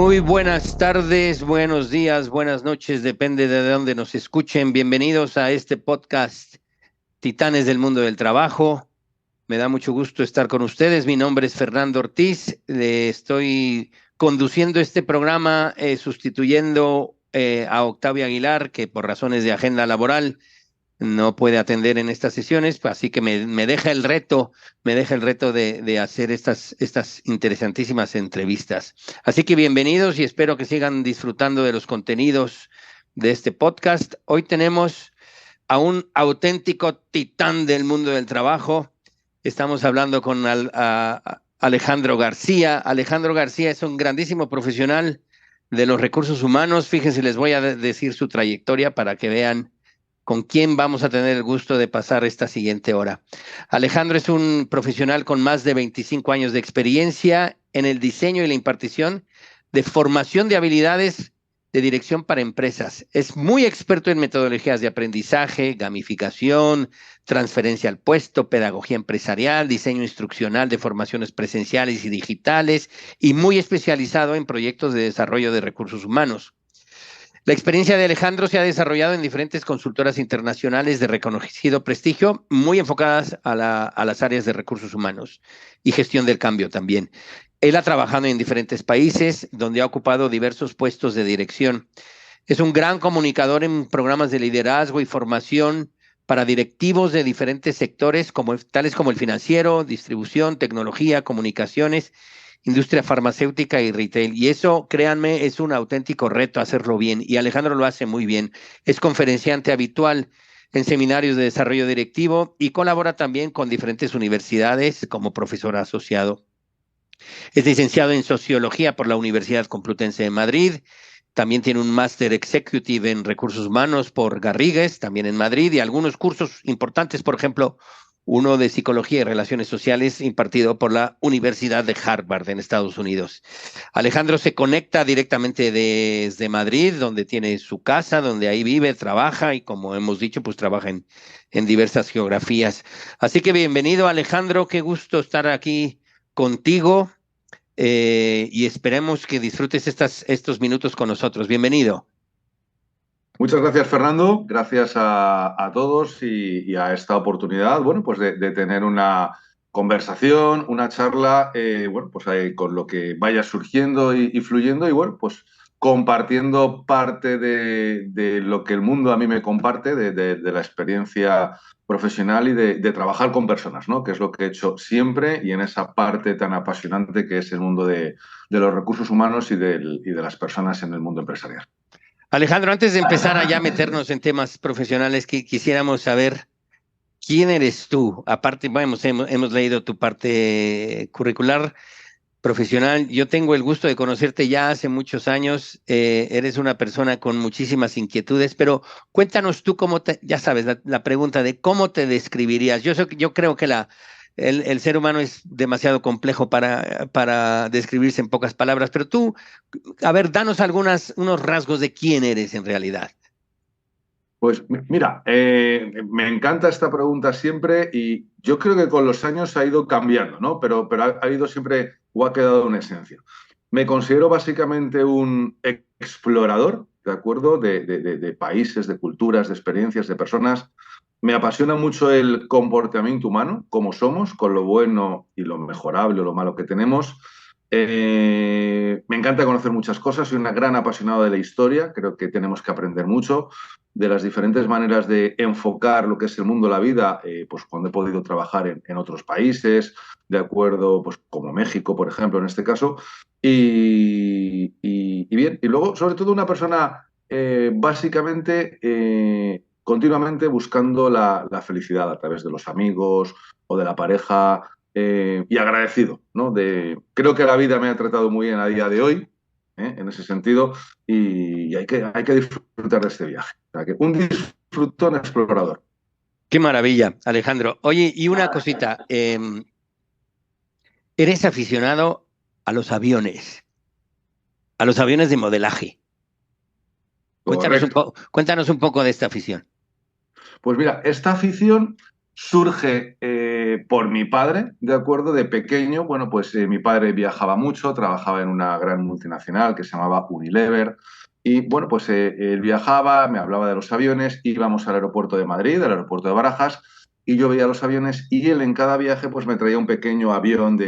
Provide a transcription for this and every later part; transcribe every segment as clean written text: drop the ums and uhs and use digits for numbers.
Muy buenas tardes, buenos días, buenas noches, depende de dónde nos escuchen. Bienvenidos a este podcast Titanes del Mundo del Trabajo. Me da mucho gusto estar con ustedes. Mi nombre es Fernando Ortiz. Estoy conduciendo este programa, sustituyendo a Octavio Aguilar, que por razones de agenda laboral no puede atender en estas sesiones, así que me deja el reto, de hacer estas interesantísimas entrevistas. Así que bienvenidos y espero que sigan disfrutando de los contenidos de este podcast. Hoy tenemos a un auténtico titán del mundo del trabajo. Estamos hablando con Alejandro García. Alejandro García es un grandísimo profesional de los recursos humanos. Fíjense, les voy a decir su trayectoria para que vean con quién vamos a tener el gusto de pasar esta siguiente hora. Alejandro es un profesional con más de 25 años de experiencia en el diseño y la impartición de formación de habilidades de dirección para empresas. Es muy experto en metodologías de aprendizaje, gamificación, transferencia al puesto, pedagogía empresarial, diseño instruccional de formaciones presenciales y digitales, y muy especializado en proyectos de desarrollo de recursos humanos. La experiencia de Alejandro se ha desarrollado en diferentes consultoras internacionales de reconocido prestigio, muy enfocadas a las áreas de recursos humanos y gestión del cambio también. Él ha trabajado en diferentes países donde ha ocupado diversos puestos de dirección. Es un gran comunicador en programas de liderazgo y formación para directivos de diferentes sectores, tales como el financiero, distribución, tecnología, comunicaciones, industria farmacéutica y retail. Y eso, créanme, es un auténtico reto hacerlo bien. Y Alejandro lo hace muy bien. Es conferenciante habitual en seminarios de desarrollo directivo y colabora también con diferentes universidades como profesor asociado. Es licenciado en Sociología por la Universidad Complutense de Madrid. También tiene un máster executive en recursos humanos por Garrigues, también en Madrid, y algunos cursos importantes, por ejemplo, uno de Psicología y Relaciones Sociales impartido por la Universidad de Harvard en Estados Unidos. Alejandro se conecta directamente desde Madrid, donde tiene su casa, donde ahí vive, trabaja y, como hemos dicho, pues trabaja en diversas geografías. Así que bienvenido, Alejandro, qué gusto estar aquí contigo. Y esperemos que disfrutes estos minutos con nosotros. Bienvenido. Muchas gracias, Fernando. Gracias a todos y a esta oportunidad, bueno, pues de tener una conversación, una charla, bueno, pues con lo que vaya surgiendo y fluyendo y, bueno, pues compartiendo parte de lo que el mundo a mí me comparte, de la experiencia profesional y de trabajar con personas, ¿no? Que es lo que he hecho siempre y en esa parte tan apasionante que es el mundo de los recursos humanos y de las personas en el mundo empresarial. Alejandro, antes de empezar a ya meternos en temas profesionales, quisiéramos saber quién eres tú. Aparte, bueno, hemos leído tu parte curricular profesional. Yo tengo el gusto de conocerte ya hace muchos años. Eres una persona con muchísimas inquietudes, pero cuéntanos tú ya sabes, la pregunta de cómo te describirías. Yo creo que el ser humano es demasiado complejo para describirse en pocas palabras, pero tú, a ver, danos unos rasgos de quién eres en realidad. Pues mira, me encanta esta pregunta siempre y yo creo que con los años ha ido cambiando, ¿no? Pero ha habido siempre o ha quedado una esencia. Me considero básicamente un explorador, ¿de acuerdo? De países, de culturas, de experiencias, de personas. Me apasiona mucho el comportamiento humano, cómo somos, con lo bueno y lo mejorable o lo malo que tenemos. Me encanta conocer muchas cosas, soy una gran apasionada de la historia, creo que tenemos que aprender mucho de las diferentes maneras de enfocar lo que es el mundo de la vida, pues cuando he podido trabajar en otros países, de acuerdo, pues como México, por ejemplo, en este caso. Y bien, y luego, sobre todo, una persona básicamente, continuamente buscando la felicidad a través de los amigos o de la pareja y agradecido, ¿no? Creo que la vida me ha tratado muy bien a día de hoy, en ese sentido, y hay que disfrutar de este viaje. O sea, que un disfrutón explorador. Qué maravilla, Alejandro. Oye, y una cosita, eres aficionado a a los aviones de modelaje. Correcto. Cuéntanos un poco de esta afición. Pues mira, esta afición surge por mi padre, ¿de acuerdo? De pequeño, bueno, pues mi padre viajaba mucho, trabajaba en una gran multinacional que se llamaba Unilever. Y bueno, pues él viajaba, me hablaba de los aviones, íbamos al aeropuerto de Madrid, al aeropuerto de Barajas, y yo veía los aviones y él en cada viaje pues me traía un pequeño avión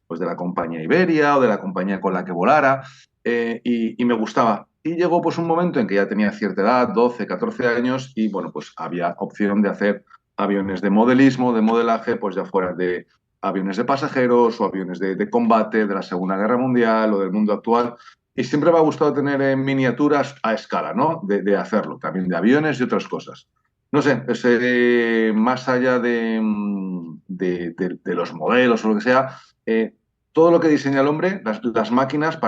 pues de la compañía Iberia o de la compañía con la que volara, y me gustaba. Y llegó pues un momento en que ya tenía cierta edad, 12, 14 años, y bueno, pues había opción de hacer aviones de modelismo, de modelaje, pues ya fuera de aviones de pasajeros o aviones de combate de la Segunda Guerra Mundial o del mundo actual. Y siempre me ha gustado tener miniaturas a escala, ¿no? De hacerlo, también de aviones y otras cosas. No sé, más allá de los modelos o lo que sea, todo lo que diseña el hombre, las máquinas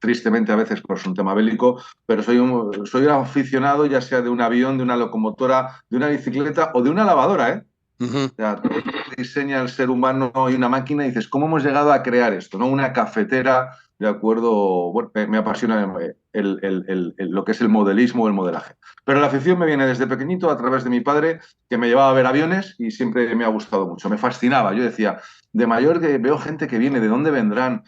tristemente a veces por un tema bélico, pero soy un aficionado ya sea de un avión, de una locomotora, de una bicicleta o de una lavadora, ¿eh? Ujú. O sea, todo lo que diseña el ser humano y una máquina, y dices, ¿cómo hemos llegado a crear esto? ¿No? Una cafetera, de acuerdo, bueno, me apasiona lo que es el modelismo o el modelaje. Pero la afición me viene desde pequeñito a través de mi padre, que me llevaba a ver aviones y siempre me ha gustado mucho. Me fascinaba. Yo decía, de mayor que veo gente que viene, ¿de dónde vendrán?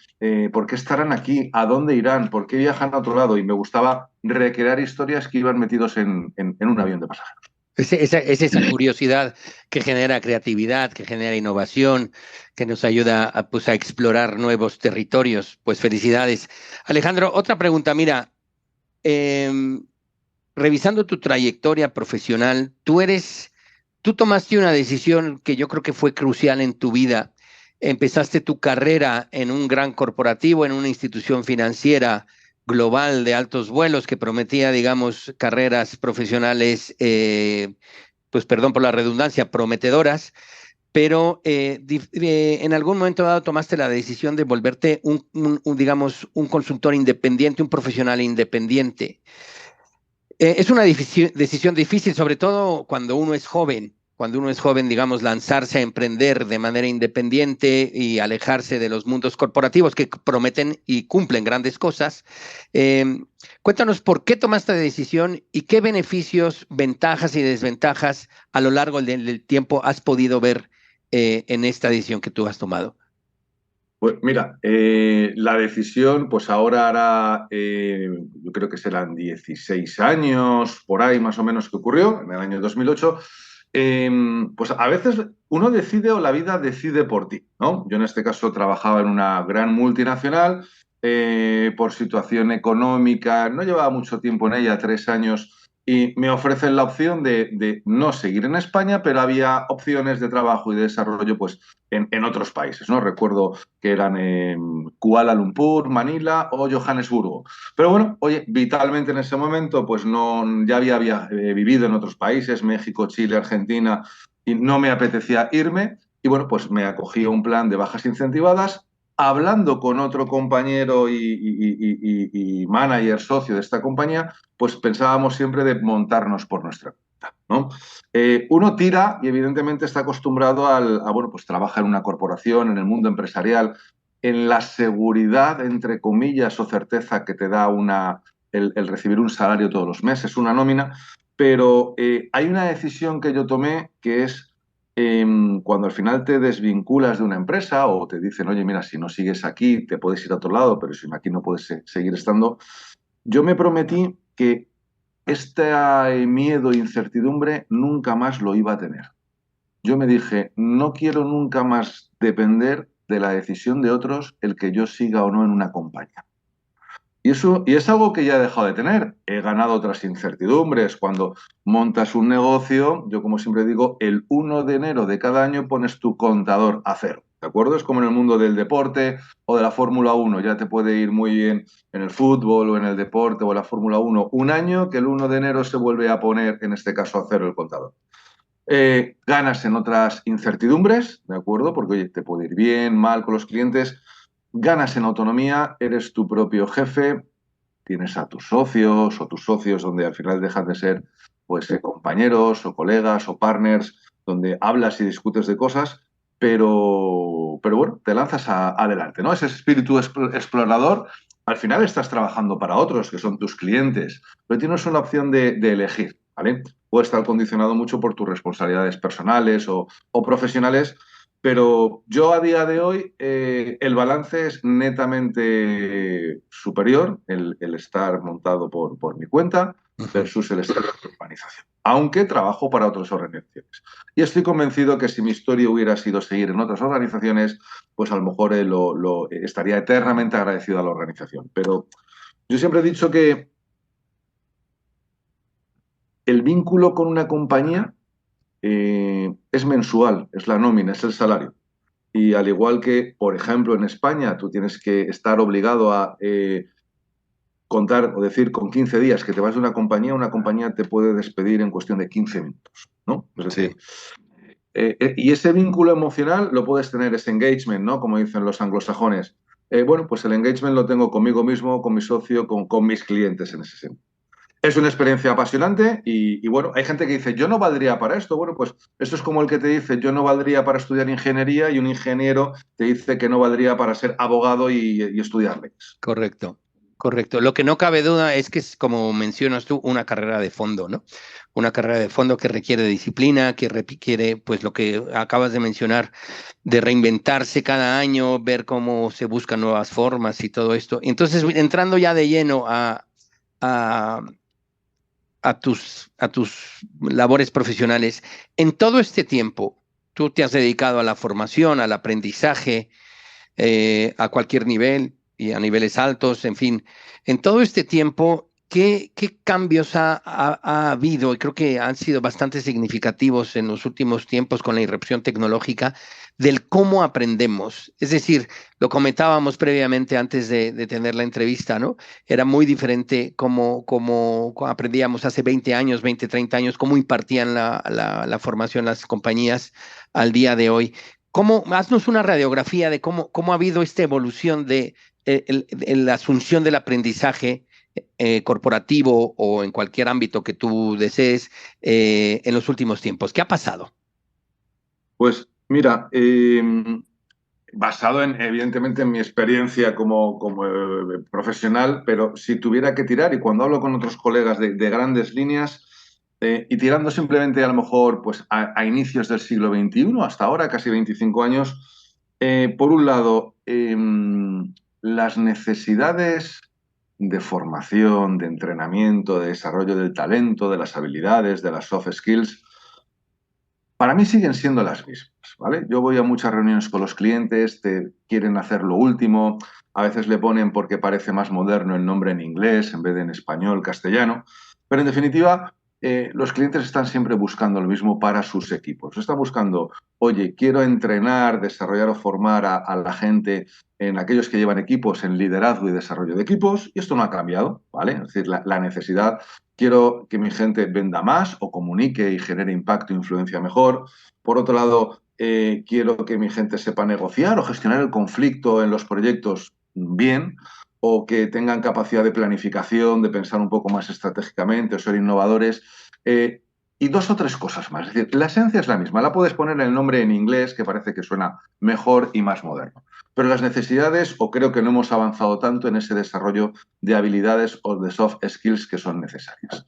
¿Por qué estarán aquí? ¿A dónde irán? ¿Por qué viajan a otro lado? Y me gustaba recrear historias que iban metidos en un avión de pasajeros. Es esa curiosidad que genera creatividad, que genera innovación, que nos ayuda pues, a explorar nuevos territorios. Pues felicidades. Alejandro, otra pregunta. Mira, em, revisando tu trayectoria profesional, tú tomaste una decisión que yo creo que fue crucial en tu vida. Empezaste tu carrera en un gran corporativo, en una institución financiera global de altos vuelos que prometía, digamos, carreras profesionales, pues perdón por la redundancia, prometedoras, pero en algún momento dado tomaste la decisión de volverte digamos, un consultor independiente, un profesional independiente. Es una decisión difícil, sobre todo cuando uno es joven. Cuando uno es joven, digamos, lanzarse a emprender de manera independiente y alejarse de los mundos corporativos que prometen y cumplen grandes cosas. Eh, Cuéntanos por qué tomaste la decisión y qué beneficios, ventajas y desventajas a lo largo del tiempo has podido ver en esta decisión que tú has tomado. Pues mira, la decisión, pues ahora hará, yo creo que serán 16 años, por ahí más o menos que ocurrió, en el año 2008. Pues a veces uno decide o la vida decide por ti, ¿no? Yo en este caso trabajaba en una gran multinacional, por situación económica, no llevaba mucho tiempo en ella, 3 años, y me ofrecen la opción de no seguir en España, pero había opciones de trabajo y de desarrollo pues en otros países, ¿no? Recuerdo que eran Kuala Lumpur, Manila o Johannesburgo. Pero bueno, oye, vitalmente en ese momento, pues no, ya había vivido en otros países, México, Chile, Argentina, y no me apetecía irme. Y bueno, pues me acogí a un plan de bajas incentivadas, hablando con otro compañero y manager socio de esta compañía, pues pensábamos siempre de montarnos por nuestra cuenta, ¿no? Uno tira y evidentemente está acostumbrado bueno, pues trabaja en una corporación, en el mundo empresarial, en la seguridad, entre comillas, o certeza que te da el recibir un salario todos los meses, una nómina, pero hay una decisión que yo tomé que es cuando al final te desvinculas de una empresa o te dicen, oye, mira, si no sigues aquí, te puedes ir a otro lado, pero si aquí no puedes seguir estando, yo me prometí que este miedo e incertidumbre nunca más lo iba a tener. Yo me dije, no quiero nunca más depender de la decisión de otros el que yo siga o no en una compañía. Y es algo que ya he dejado de tener. He ganado otras incertidumbres. Cuando montas un negocio, yo como siempre digo, el 1 de enero de cada año pones tu contador a cero. ¿De acuerdo? Es como en el mundo del deporte o de la Fórmula 1. Ya te puede ir muy bien en el fútbol o en el deporte o en la Fórmula 1 un año que el 1 de enero se vuelve a poner, en este caso, a cero el contador. Ganas en otras incertidumbres, ¿de acuerdo? Porque, oye, te puede ir bien, mal con los clientes. Ganas en autonomía, eres tu propio jefe, tienes a tus socios o tus socios donde al final dejan de ser pues compañeros o colegas o partners, donde hablas y discutes de cosas, pero bueno, te lanzas adelante, ¿no? Ese espíritu explorador, al final estás trabajando para otros, que son tus clientes, pero tienes una opción de elegir. ¿vale? Puede estar condicionado mucho por tus responsabilidades personales o profesionales, pero yo a día de hoy el balance es netamente superior, el estar montado por mi cuenta Ujú. versus el estar en la organización, aunque trabajo para otras organizaciones. Y estoy convencido que si mi historia hubiera sido seguir en otras organizaciones, pues a lo mejor estaría eternamente agradecido a la organización. Pero yo siempre he dicho que el vínculo con una compañía es mensual, es la nómina, es el salario. Y al igual que, por ejemplo, en España, tú tienes que estar obligado a contar o decir con 15 días que te vas de una compañía te puede despedir en cuestión de 15 minutos, ¿no? Es Sí, decir, y ese vínculo emocional lo puedes tener, ese engagement, ¿no? Como dicen los anglosajones. Bueno, pues el engagement lo tengo conmigo mismo, con mi socio, con mis clientes en ese sentido. Es una experiencia apasionante bueno, hay gente que dice, yo no valdría para esto. Bueno, pues esto es como el que te dice, yo no valdría para estudiar ingeniería y un ingeniero te dice que no valdría para ser abogado y estudiar leyes. correcto, correcto. Lo que no cabe duda es que es, como mencionas tú, una carrera de fondo, ¿no? Una carrera de fondo que requiere disciplina, que requiere, pues, lo que acabas de mencionar, de reinventarse cada año, ver cómo se buscan nuevas formas y todo esto. Entonces, entrando ya de lleno a, a tus labores profesionales, en todo este tiempo, tú te has dedicado a la formación, al aprendizaje, a cualquier nivel y a niveles altos, en fin, en todo este tiempo, ¿qué cambios ha habido? Y creo que han sido bastante significativos en los últimos tiempos con la irrupción tecnológica del cómo aprendemos. Es decir, lo comentábamos previamente antes de tener la entrevista, ¿no? Era muy diferente cómo aprendíamos hace 20 años, 20, 30 años, cómo impartían la formación las compañías al día de hoy. Haznos una radiografía de cómo ha habido esta evolución de la asunción del aprendizaje corporativo o en cualquier ámbito que tú desees en los últimos tiempos? ¿Qué ha pasado? Pues mira, basado evidentemente en mi experiencia como profesional, pero si tuviera que tirar, y cuando hablo con otros colegas de grandes líneas, y tirando simplemente a lo mejor pues, a inicios del siglo XXI, hasta ahora, casi 25 años, por un lado, las necesidades de formación, de entrenamiento, de desarrollo del talento, de las habilidades, de las soft skills, para mí siguen siendo las mismas, ¿vale? Yo voy a muchas reuniones con los clientes, te quieren hacer lo último, a veces le ponen porque parece más moderno el nombre en inglés en vez de en español, castellano, pero en definitiva los clientes están siempre buscando lo mismo para sus equipos. Están buscando, oye, quiero entrenar, desarrollar o formar a la gente en aquellos que llevan equipos en liderazgo y desarrollo de equipos, y esto no ha cambiado, ¿vale? Es decir, la necesidad. Quiero que mi gente venda más o comunique y genere impacto e influencia mejor. Por otro lado, quiero que mi gente sepa negociar o gestionar el conflicto en los proyectos bien, o que tengan capacidad de planificación, de pensar un poco más estratégicamente o ser innovadores. Y dos o tres cosas más. Es decir, la esencia es la misma. La puedes poner el nombre en inglés, que parece que suena mejor y más moderno. Pero las necesidades, o creo que no hemos avanzado tanto en ese desarrollo de habilidades o de soft skills que son necesarias.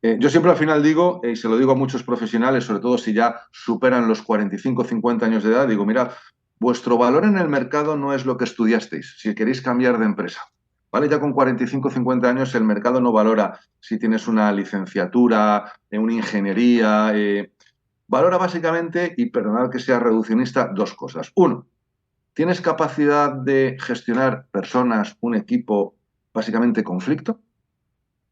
Yo siempre al final digo, y se lo digo a muchos profesionales, sobre todo si ya superan los 45 o 50 años de edad, digo, mirad, vuestro valor en el mercado no es lo que estudiasteis, si queréis cambiar de empresa. ¿Vale? Ya con 45 o 50 años el mercado no valora si tienes una licenciatura, una ingeniería. Valora básicamente, y perdonad que sea reduccionista, dos cosas. Uno, ¿tienes capacidad de gestionar personas, un equipo, básicamente conflicto?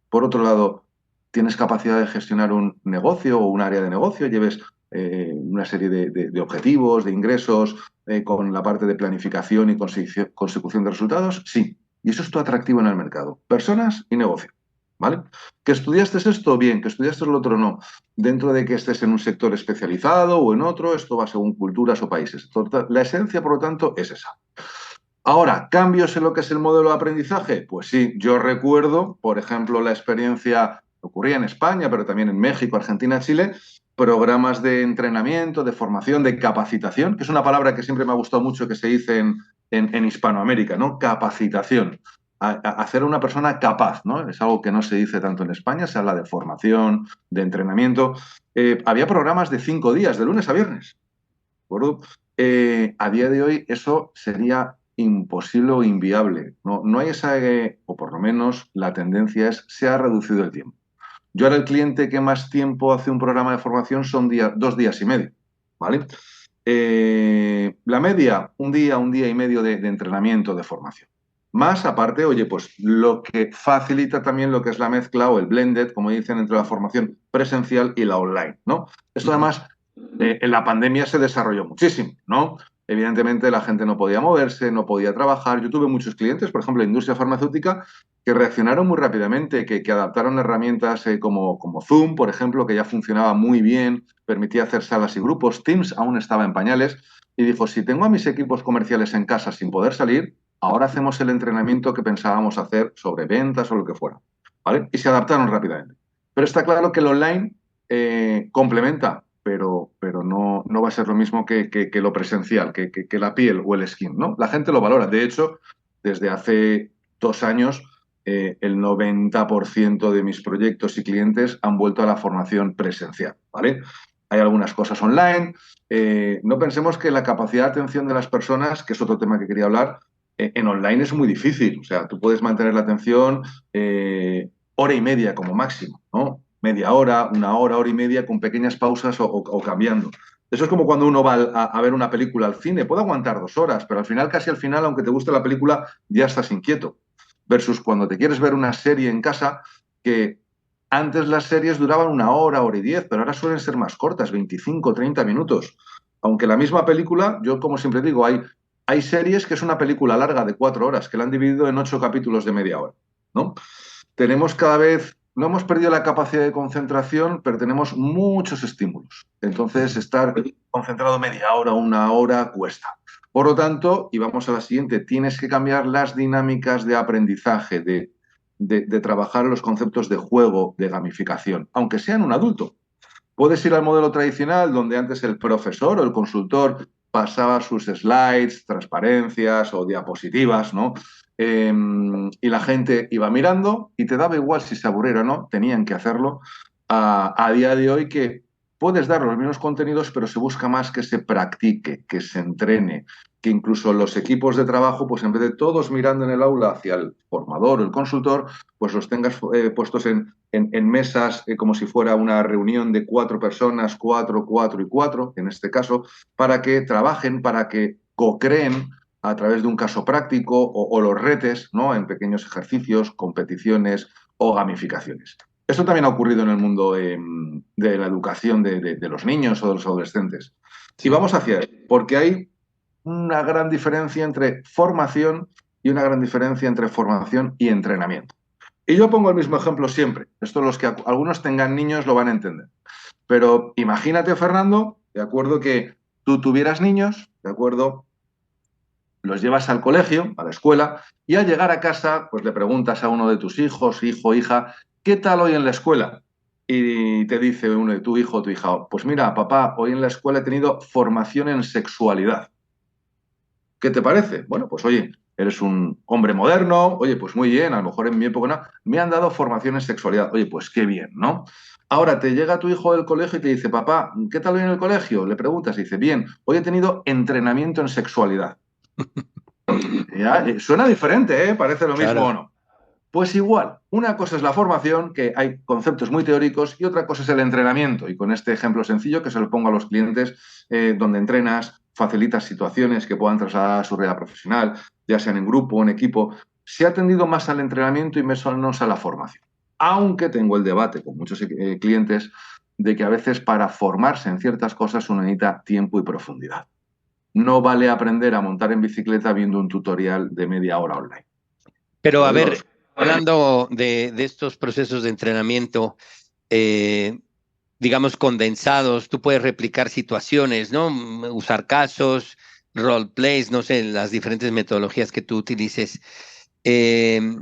Por otro lado, ¿tienes capacidad de gestionar un negocio o un área de negocio? Lleves una serie de objetivos, de ingresos, con la parte de planificación y consecución de resultados. Sí. Y eso es tu atractivo en el mercado. Personas y negocio. ¿Vale? Que estudiaste esto, bien, que estudiaste lo otro, no. Dentro de que estés en un sector especializado o en otro, esto va según culturas o países. La esencia, por lo tanto, es esa. Ahora, ¿cambios en lo que es el modelo de aprendizaje? Pues sí, yo recuerdo, por ejemplo, la experiencia que ocurría en España, pero también en México, Argentina, Chile, programas de entrenamiento, de formación, de capacitación, que es una palabra que siempre me ha gustado mucho que se dice en Hispanoamérica, ¿no? Capacitación. a hacer una persona capaz, ¿no? Es algo que no se dice tanto en España, se habla de formación, de entrenamiento. Había programas de 5 días, de lunes a viernes, ¿de acuerdo? A día de hoy eso sería imposible o inviable. No, no hay esa, o por lo menos la tendencia es, se ha reducido el tiempo. Yo ahora el cliente que más tiempo hace un programa de formación son 2 días y medio, ¿vale? La media, un día y medio de entrenamiento, de formación. Más aparte, oye, pues lo que facilita también lo que es la mezcla o el blended, como dicen, entre la formación presencial y la online, ¿no? Esto además en la pandemia se desarrolló muchísimo, ¿no? Evidentemente la gente no podía moverse, no podía trabajar. Yo tuve muchos clientes, por ejemplo, en la industria farmacéutica, que reaccionaron muy rápidamente, que adaptaron herramientas como Zoom, por ejemplo, que ya funcionaba muy bien, permitía hacer salas y grupos. Teams aún estaba en pañales y dijo, si tengo a mis equipos comerciales en casa sin poder salir, ahora hacemos el entrenamiento que pensábamos hacer sobre ventas o lo que fuera, ¿vale? Y se adaptaron rápidamente. Pero está claro que el online complementa, pero no va a ser lo mismo que lo presencial, que la piel o el skin, ¿no? La gente lo valora. De hecho, desde hace 2 años, el 90% de mis proyectos y clientes han vuelto a la formación presencial, ¿vale? Hay algunas cosas online. No pensemos que la capacidad de atención de las personas, que es otro tema que quería hablar, en online es muy difícil. O sea, tú puedes mantener la atención hora y media como máximo, ¿no? Media hora, 1 hora, hora y media, con pequeñas pausas o cambiando. Eso es como cuando uno va a ver una película al cine. Puede aguantar 2 horas, pero al final, casi al final, aunque te guste la película, ya estás inquieto. Versus cuando te quieres ver una serie en casa, que antes las series duraban 1 hora, hora y 10, pero ahora suelen ser más cortas, 25, 30 minutos. Aunque la misma película, yo como siempre digo, hay series que es una película larga de 4 horas, que la han dividido en 8 capítulos de media hora, ¿no? Tenemos cada vez, no hemos perdido la capacidad de concentración, pero tenemos muchos estímulos. Entonces, estar concentrado media hora, 1 hora, cuesta. Por lo tanto, y vamos a la siguiente, tienes que cambiar las dinámicas de aprendizaje, de trabajar los conceptos de juego, de gamificación, aunque sean un adulto. Puedes ir al modelo tradicional, donde antes el profesor o el consultor pasaba sus slides, transparencias o diapositivas, ¿no? Y la gente iba mirando y te daba igual si se aburriera o no, tenían que hacerlo. A día de hoy que puedes dar los mismos contenidos, pero se busca más que se practique, que se entrene, que incluso los equipos de trabajo, pues en vez de todos mirando en el aula hacia el formador o el consultor, pues los tengas puestos en mesas como si fuera una reunión de 4 personas, 4, 4 y 4, en este caso, para que trabajen, para que co-creen a través de un caso práctico o los retes, ¿no? En pequeños ejercicios, competiciones o gamificaciones. Esto también ha ocurrido en el mundo de la educación de los niños o de los adolescentes. Sí. Y vamos hacia él, porque hay una gran diferencia entre formación y una gran diferencia entre formación y entrenamiento. Y yo pongo el mismo ejemplo siempre. Esto los que algunos tengan niños lo van a entender. Pero imagínate, Fernando, de acuerdo, que tú tuvieras niños, de acuerdo, los llevas al colegio, a la escuela, y al llegar a casa, pues le preguntas a uno de tus hijos, hijo, hija, ¿qué tal hoy en la escuela? Y te dice uno de tu hijo o tu hija, pues mira, papá, hoy en la escuela he tenido formación en sexualidad. ¿Qué te parece? Bueno, pues oye, eres un hombre moderno, oye, pues muy bien, a lo mejor en mi época no, me han dado formación en sexualidad, oye, pues qué bien, ¿no? Ahora te llega tu hijo del colegio y te dice, papá, ¿qué tal hoy en el colegio? Le preguntas y dice, bien, hoy he tenido entrenamiento en sexualidad. Ya, suena diferente, ¿eh? Parece lo mismo o no. Pues igual, una cosa es la formación, que hay conceptos muy teóricos, y otra cosa es el entrenamiento. Y con este ejemplo sencillo que se lo pongo a los clientes, donde entrenas, facilitas situaciones que puedan trasladar a su realidad profesional, ya sean en grupo o en equipo, se ha tendido más al entrenamiento y menos a la formación. Aunque tengo el debate con muchos clientes de que a veces para formarse en ciertas cosas uno necesita tiempo y profundidad. No vale aprender a montar en bicicleta viendo un tutorial de media hora online. Pero a ver, hablando de estos procesos de entrenamiento, digamos, condensados, tú puedes replicar situaciones, ¿no? Usar casos, role plays, no sé, las diferentes metodologías que tú utilices. Eh,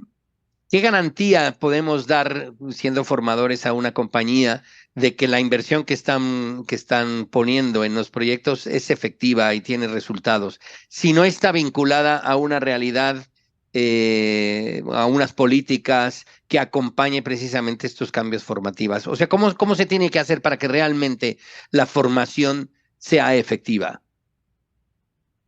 ¿Qué garantía podemos dar siendo formadores a una compañía de que la inversión que están poniendo en los proyectos es efectiva y tiene resultados? Si no está vinculada a una realidad a unas políticas que acompañe precisamente estos cambios formativos? O sea, ¿cómo se tiene que hacer para que realmente la formación sea efectiva?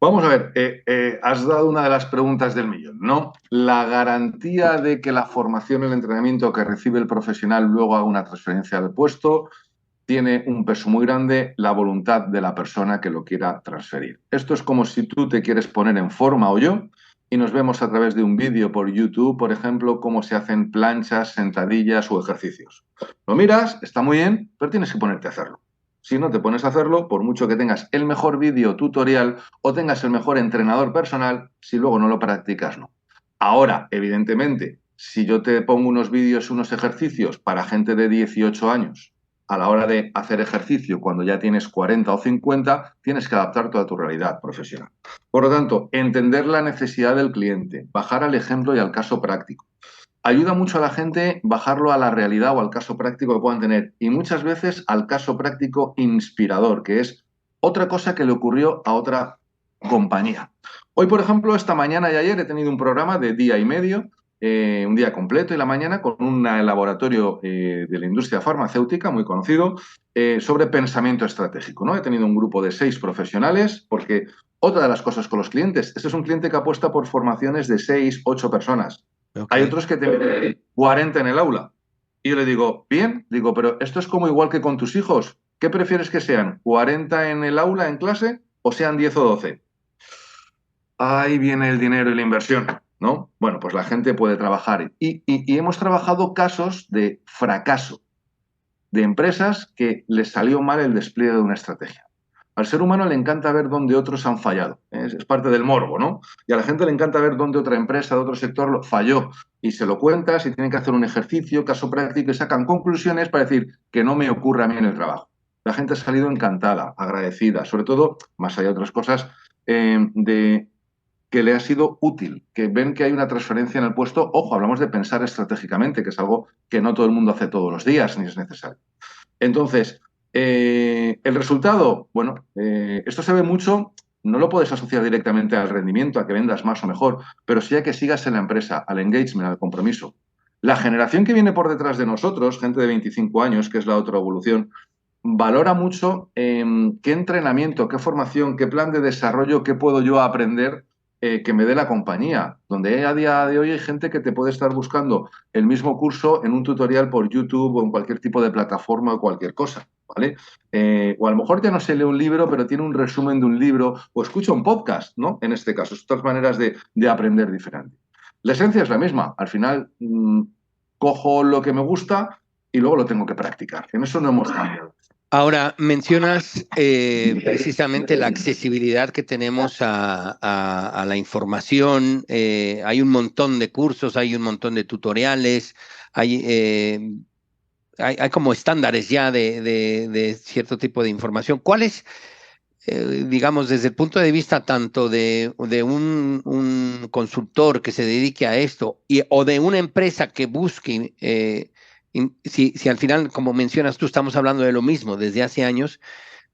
Vamos a ver, has dado una de las preguntas del millón, ¿no? La garantía de que la formación y el entrenamiento que recibe el profesional luego haga una transferencia del puesto tiene un peso muy grande, la voluntad de la persona que lo quiera transferir. Esto es como si tú te quieres poner en forma o yo y nos vemos a través de un vídeo por YouTube, por ejemplo, cómo se hacen planchas, sentadillas o ejercicios. Lo miras, está muy bien, pero tienes que ponerte a hacerlo. Si no te pones a hacerlo, por mucho que tengas el mejor vídeo tutorial o tengas el mejor entrenador personal, si luego no lo practicas, no. Ahora, evidentemente, si yo te pongo unos vídeos, unos ejercicios para gente de 18 años, a la hora de hacer ejercicio, cuando ya tienes 40 o 50, tienes que adaptar toda tu realidad profesional. Por lo tanto, entender la necesidad del cliente, bajar al ejemplo y al caso práctico. Ayuda mucho a la gente bajarlo a la realidad o al caso práctico que puedan tener y muchas veces al caso práctico inspirador, que es otra cosa que le ocurrió a otra compañía. Hoy, por ejemplo, esta mañana y ayer he tenido un programa de día y medio, un día completo y la mañana con un laboratorio de la industria farmacéutica muy conocido sobre pensamiento estratégico, ¿no? He tenido un grupo de 6 profesionales porque otra de las cosas con los clientes, este es un cliente que apuesta por formaciones de 6, 8 personas. Hay Okay. otros que te 40 en el aula. Y yo le digo, bien, digo, pero esto es como igual que con tus hijos. ¿Qué prefieres que sean? ¿40 en el aula, en clase, o sean 10 o 12? Ahí viene el dinero y la inversión, ¿no? Bueno, pues la gente puede trabajar. Y hemos trabajado casos de fracaso de empresas que les salió mal el despliegue de una estrategia. Al ser humano le encanta ver dónde otros han fallado. Es parte del morbo, ¿no? Y a la gente le encanta ver dónde otra empresa de otro sector falló. Y se lo cuentas y tienen que hacer un ejercicio, caso práctico, y sacan conclusiones para decir que no me ocurra a mí en el trabajo. La gente ha salido encantada, agradecida, sobre todo, más allá de otras cosas, de que le ha sido útil, que ven que hay una transferencia en el puesto. Ojo, hablamos de pensar estratégicamente, que es algo que no todo el mundo hace todos los días, ni es necesario. Entonces, el resultado, bueno, esto se ve mucho, no lo puedes asociar directamente al rendimiento, a que vendas más o mejor, pero sí a que sigas en la empresa, al engagement, al compromiso. La generación que viene por detrás de nosotros, gente de 25 años, que es la otra evolución, valora mucho qué entrenamiento, qué formación, qué plan de desarrollo, qué puedo yo aprender que me dé la compañía. Donde a día de hoy hay gente que te puede estar buscando el mismo curso en un tutorial por YouTube o en cualquier tipo de plataforma o cualquier cosa, ¿vale? O a lo mejor ya no se lee un libro, pero tiene un resumen de un libro o escucha un podcast, ¿no? En este caso, son otras maneras de aprender diferente. La esencia es la misma. Al final, cojo lo que me gusta y luego lo tengo que practicar. En eso no hemos cambiado. Ahora, mencionas precisamente la accesibilidad que tenemos a la información. Hay un montón de cursos, hay un montón de tutoriales, hay, hay como estándares ya de cierto tipo de información. ¿Cuáles, digamos, desde el punto de vista tanto de un consultor que se dedique a esto o de una empresa que busque, si al final, como mencionas tú, estamos hablando de lo mismo desde hace años,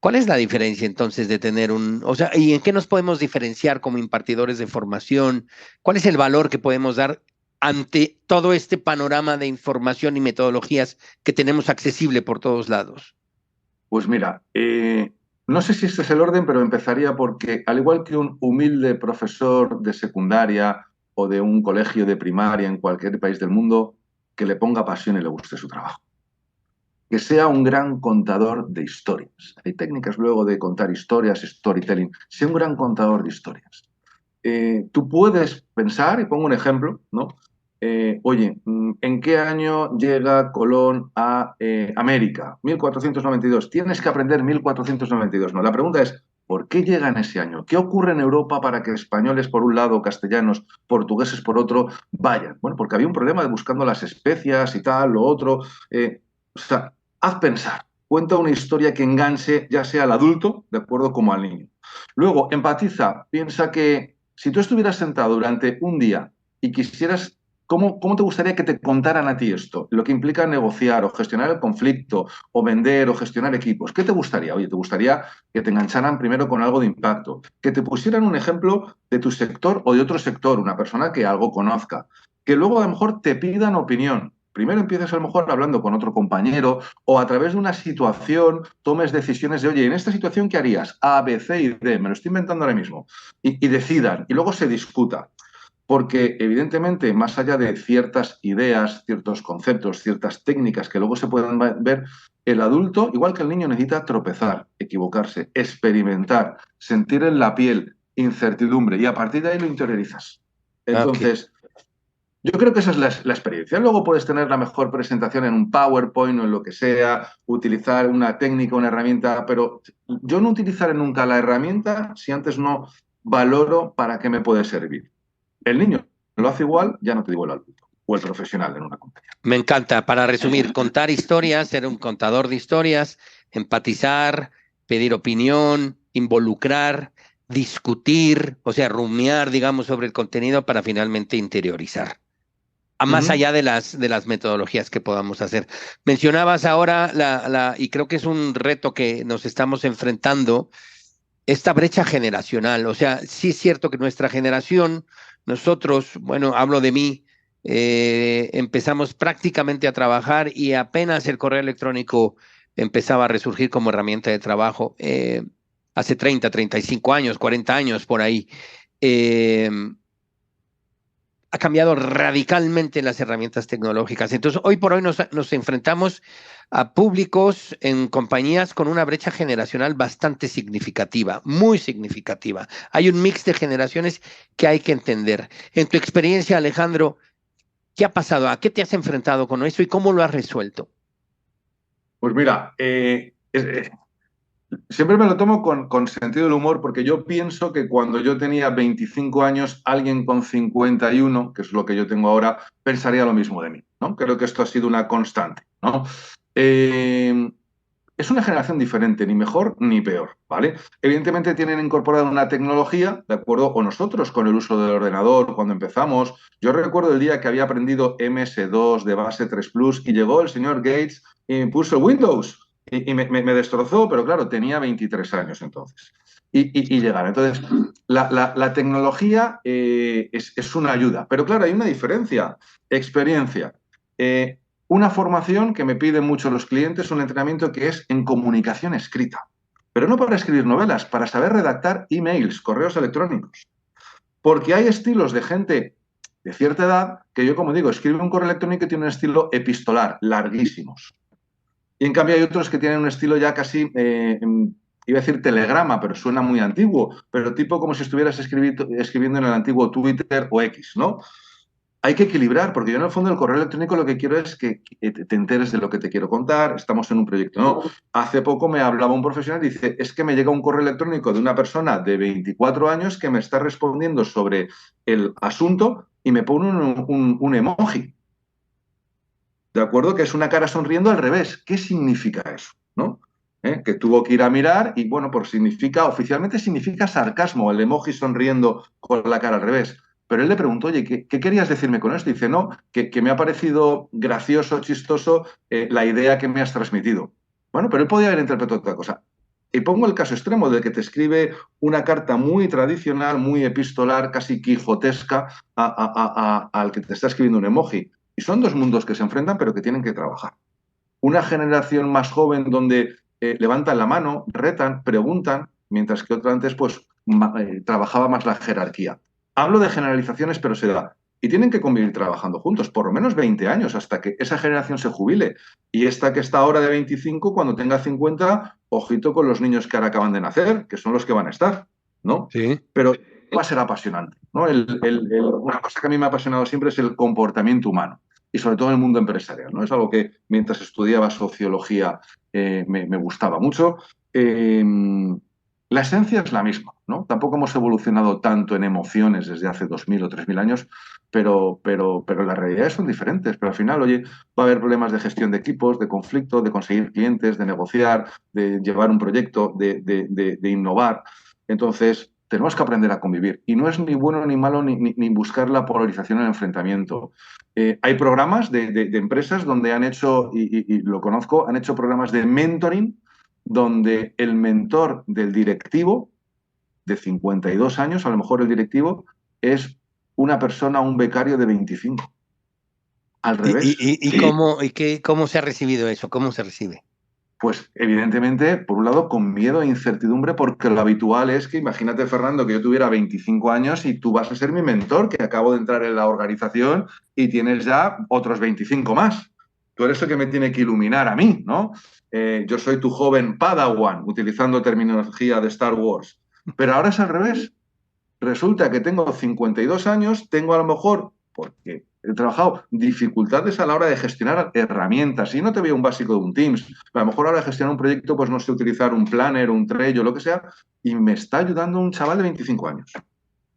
¿cuál es la diferencia entonces de tener o sea, y en qué nos podemos diferenciar como impartidores de formación? ¿Cuál es el valor que podemos dar ante todo este panorama de información y metodologías que tenemos accesible por todos lados? Pues mira, no sé si este es el orden, pero empezaría porque, al igual que un humilde profesor de secundaria o de un colegio de primaria en cualquier país del mundo, que le ponga pasión y le guste su trabajo. Que sea un gran contador de historias. Hay técnicas luego de contar historias, storytelling. Sea un gran contador de historias. Tú puedes pensar, y pongo un ejemplo, ¿no? Oye, ¿en qué año llega Colón a América? 1492. Tienes que aprender 1492. No, la pregunta es, ¿por qué llega en ese año? ¿Qué ocurre en Europa para que españoles por un lado, castellanos, portugueses por otro, vayan? Bueno, porque había un problema de buscando las especias y tal, lo otro. O sea, haz pensar. Cuenta una historia que enganche ya sea al adulto, de acuerdo, como al niño. Luego, empatiza. Piensa que si tú estuvieras sentado durante un día y quisieras ¿cómo te gustaría que te contaran a ti esto? Lo que implica negociar o gestionar el conflicto o vender o gestionar equipos. ¿Qué te gustaría? Oye, ¿te gustaría que te engancharan primero con algo de impacto? Que te pusieran un ejemplo de tu sector o de otro sector, una persona que algo conozca. Que luego a lo mejor te pidan opinión. Primero empieces a lo mejor hablando con otro compañero o a través de una situación tomes decisiones de, oye, en esta situación, ¿qué harías? A, B, C y D. Me lo estoy inventando ahora mismo. Y decidan. Y luego se discuta. Porque evidentemente, más allá de ciertas ideas, ciertos conceptos, ciertas técnicas que luego se pueden ver, el adulto, igual que el niño, necesita tropezar, equivocarse, experimentar, sentir en la piel incertidumbre y a partir de ahí lo interiorizas. Ok. Entonces, yo creo que esa es la experiencia. Luego puedes tener la mejor presentación en un PowerPoint o en lo que sea, utilizar una técnica, una herramienta, pero yo no utilizaré nunca la herramienta si antes no valoro para qué me puede servir. El niño lo hace igual, ya no te digo el adulto o el profesional en una compañía. Me encanta. Para resumir, contar historias, ser un contador de historias, empatizar, pedir opinión, involucrar, discutir, o sea, rumiar, digamos, sobre el contenido para finalmente interiorizar. A más Ujú. allá de las metodologías que podamos hacer. Mencionabas ahora, y creo que es un reto que nos estamos enfrentando, esta brecha generacional. O sea, sí es cierto que nuestra generación, nosotros, bueno, hablo de mí, empezamos prácticamente a trabajar y apenas el correo electrónico empezaba a resurgir como herramienta de trabajo, hace 30, 35 años, 40 años por ahí. Eh, ha cambiado radicalmente las herramientas tecnológicas. Entonces, hoy por hoy nos enfrentamos a públicos en compañías con una brecha generacional bastante significativa, muy significativa. Hay un mix de generaciones que hay que entender. En tu experiencia, Alejandro, ¿qué ha pasado? ¿A qué te has enfrentado con eso y cómo lo has resuelto? Pues mira, siempre me lo tomo con sentido del humor porque yo pienso que cuando yo tenía 25 años, alguien con 51, que es lo que yo tengo ahora, pensaría lo mismo de mí, ¿no? Creo que esto ha sido una constante, ¿no? Eh, es una generación diferente, ni mejor ni peor, ¿vale? Evidentemente tienen incorporada una tecnología, ¿de acuerdo? O nosotros con el uso del ordenador cuando empezamos. Yo recuerdo el día que había aprendido MS2 de base 3 Plus y llegó el señor Gates y me puso Windows y me destrozó, pero claro, tenía 23 años entonces. Y llegar. Entonces, la tecnología es una ayuda, pero claro, hay una diferencia. Experiencia. Una formación que me piden mucho los clientes, un entrenamiento que es en comunicación escrita, pero no para escribir novelas, para saber redactar emails, correos electrónicos. Porque hay estilos de gente de cierta edad que yo, como digo, escribe un correo electrónico y tiene un estilo epistolar, larguísimos. Y en cambio hay otros que tienen un estilo ya casi, iba a decir telegrama, pero suena muy antiguo, pero tipo como si estuvieras escribiendo en el antiguo Twitter o X, ¿no? Hay que equilibrar, porque yo en el fondo del correo electrónico lo que quiero es que te enteres de lo que te quiero contar, estamos en un proyecto. No, hace poco me hablaba un profesional y dice, es que me llega un correo electrónico de una persona de 24 años que me está respondiendo sobre el asunto y me pone un emoji, ¿de acuerdo? Que es una cara sonriendo al revés. ¿Qué significa eso? ¿No? Que tuvo que ir a mirar y bueno, pues significa, oficialmente significa sarcasmo, el emoji sonriendo con la cara al revés. Pero él le preguntó, oye, ¿qué querías decirme con esto? Y dice, no, que me ha parecido gracioso, chistoso la idea que me has transmitido. Bueno, pero él podía haber interpretado otra cosa. Y pongo el caso extremo de que te escribe una carta muy tradicional, muy epistolar, casi quijotesca al que te está escribiendo un emoji. Y son dos mundos que se enfrentan, pero que tienen que trabajar. Una generación más joven donde levantan la mano, retan, preguntan, mientras que otra antes pues trabajaba más la jerarquía. Hablo de generalizaciones, pero se da. Y tienen que convivir trabajando juntos, por lo menos 20 años, hasta que esa generación se jubile. Y esta que está ahora de 25, cuando tenga 50, ojito con los niños que ahora acaban de nacer, que son los que van a estar, ¿no? Sí. Pero va a ser apasionante, ¿no? Una cosa que a mí me ha apasionado siempre es el comportamiento humano y sobre todo en el mundo empresarial, ¿no? Es algo que mientras estudiaba sociología me gustaba mucho. La esencia es la misma, ¿no? Tampoco hemos evolucionado tanto en emociones desde hace 2000 o 3000 años, pero las realidades son diferentes. Pero al final, oye, va a haber problemas de gestión de equipos, de conflicto, de conseguir clientes, de negociar, de llevar un proyecto, de innovar. Entonces, tenemos que aprender a convivir. Y no es ni bueno ni malo ni buscar la polarización en el enfrentamiento. Hay programas de empresas donde han hecho, y lo conozco, han hecho programas de mentoring donde el mentor del directivo de 52 años, a lo mejor el directivo, es una persona, un becario de 25. Al revés. Sí. ¿Cómo se ha recibido eso? ¿Cómo se recibe? Pues evidentemente, por un lado, con miedo e incertidumbre, porque lo habitual es que, imagínate, Fernando, que yo tuviera 25 años y tú vas a ser mi mentor, que acabo de entrar en la organización y tienes ya otros 25 más. Tú eres el que me tiene que iluminar a mí, ¿no? Yo soy tu joven Padawan, utilizando terminología de Star Wars. Pero ahora es al revés. Resulta que tengo 52 años, tengo a lo mejor, porque he trabajado, dificultades a la hora de gestionar herramientas. Y no te veo un básico de un Teams. A lo mejor a la hora de gestionar un proyecto, pues no sé utilizar un Planner, un Trello, lo que sea, y me está ayudando un chaval de 25 años.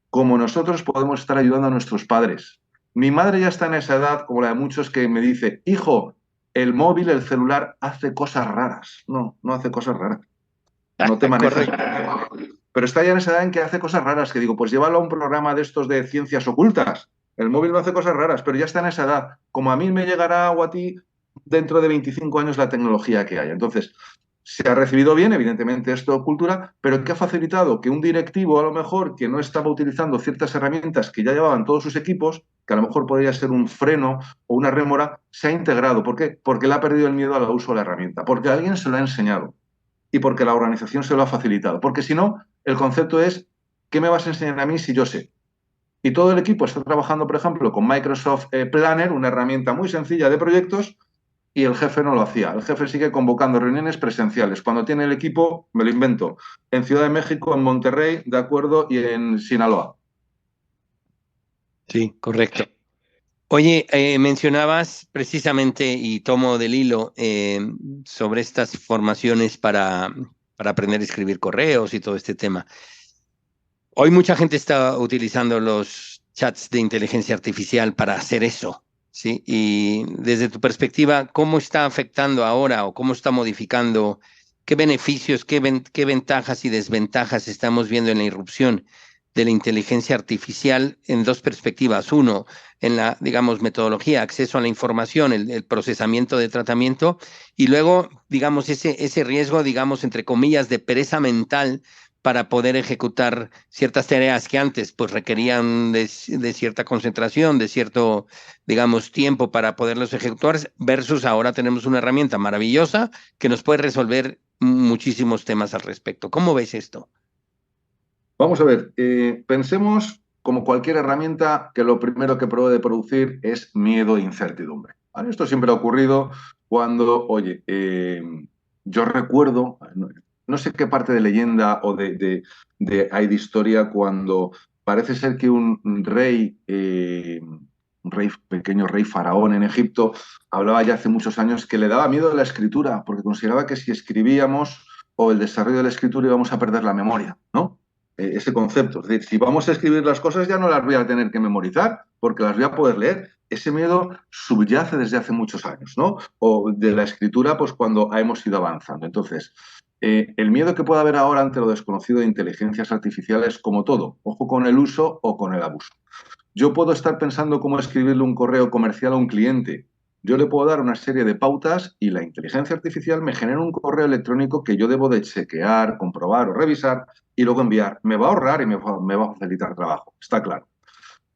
Como nosotros podemos estar ayudando a nuestros padres. Mi madre ya está en esa edad, como la de muchos, que me dice, hijo, el móvil, el celular, hace cosas raras. No, no hace cosas raras. No te manejas. Pero está ya en esa edad en que hace cosas raras, que digo, pues llévalo a un programa de estos de ciencias ocultas. El móvil no hace cosas raras, pero ya está en esa edad. Como a mí me llegará o a ti dentro de 25 años la tecnología que haya. Entonces, se ha recibido bien, evidentemente, esto cultura, pero ¿qué ha facilitado? Que un directivo, a lo mejor, que no estaba utilizando ciertas herramientas que ya llevaban todos sus equipos, que a lo mejor podría ser un freno o una rémora, se ha integrado. ¿Por qué? Porque le ha perdido el miedo al uso de la herramienta, porque alguien se lo ha enseñado y porque la organización se lo ha facilitado. Porque si no, el concepto es, ¿qué me vas a enseñar a mí si yo sé? Y todo el equipo está trabajando, por ejemplo, con Microsoft Planner, una herramienta muy sencilla de proyectos, y el jefe no lo hacía. El jefe sigue convocando reuniones presenciales. Cuando tiene el equipo, me lo invento, en Ciudad de México, en Monterrey, de acuerdo, y en Sinaloa. Sí, correcto. Oye, mencionabas precisamente, y tomo del hilo, sobre estas formaciones para aprender a escribir correos y todo este tema. Hoy mucha gente está utilizando los chats de inteligencia artificial para hacer eso, ¿sí? Y desde tu perspectiva, ¿cómo está afectando ahora o cómo está modificando? ¿Qué beneficios, qué ventajas y desventajas estamos viendo en la irrupción de la inteligencia artificial en dos perspectivas? Uno, en la, digamos, metodología, acceso a la información, el procesamiento de tratamiento, y luego, digamos, ese riesgo, digamos, entre comillas, de pereza mental para poder ejecutar ciertas tareas que antes pues requerían de cierta concentración, de cierto, digamos, tiempo para poderlos ejecutar, versus ahora tenemos una herramienta maravillosa que nos puede resolver muchísimos temas al respecto. ¿Cómo ves esto? Vamos a ver, pensemos como cualquier herramienta que lo primero que puede producir es miedo e incertidumbre. ¿Vale? Esto siempre ha ocurrido cuando, oye, yo recuerdo, no sé qué parte de leyenda o hay de historia cuando parece ser que un rey, pequeño rey faraón en Egipto, hablaba ya hace muchos años que le daba miedo a la escritura porque consideraba que si escribíamos o el desarrollo de la escritura íbamos a perder la memoria, ¿no? Ese concepto. Es decir, si vamos a escribir las cosas ya no las voy a tener que memorizar porque las voy a poder leer. Ese miedo subyace desde hace muchos años, ¿no? O de la escritura, pues cuando hemos ido avanzando. Entonces, el miedo que puede haber ahora ante lo desconocido de inteligencias artificiales, como todo, ojo con el uso o con el abuso. Yo puedo estar pensando cómo escribirle un correo comercial a un cliente. Yo le puedo dar una serie de pautas y la inteligencia artificial me genera un correo electrónico que yo debo de chequear, comprobar o revisar y luego enviar. Me va a ahorrar y me va a facilitar trabajo, está claro.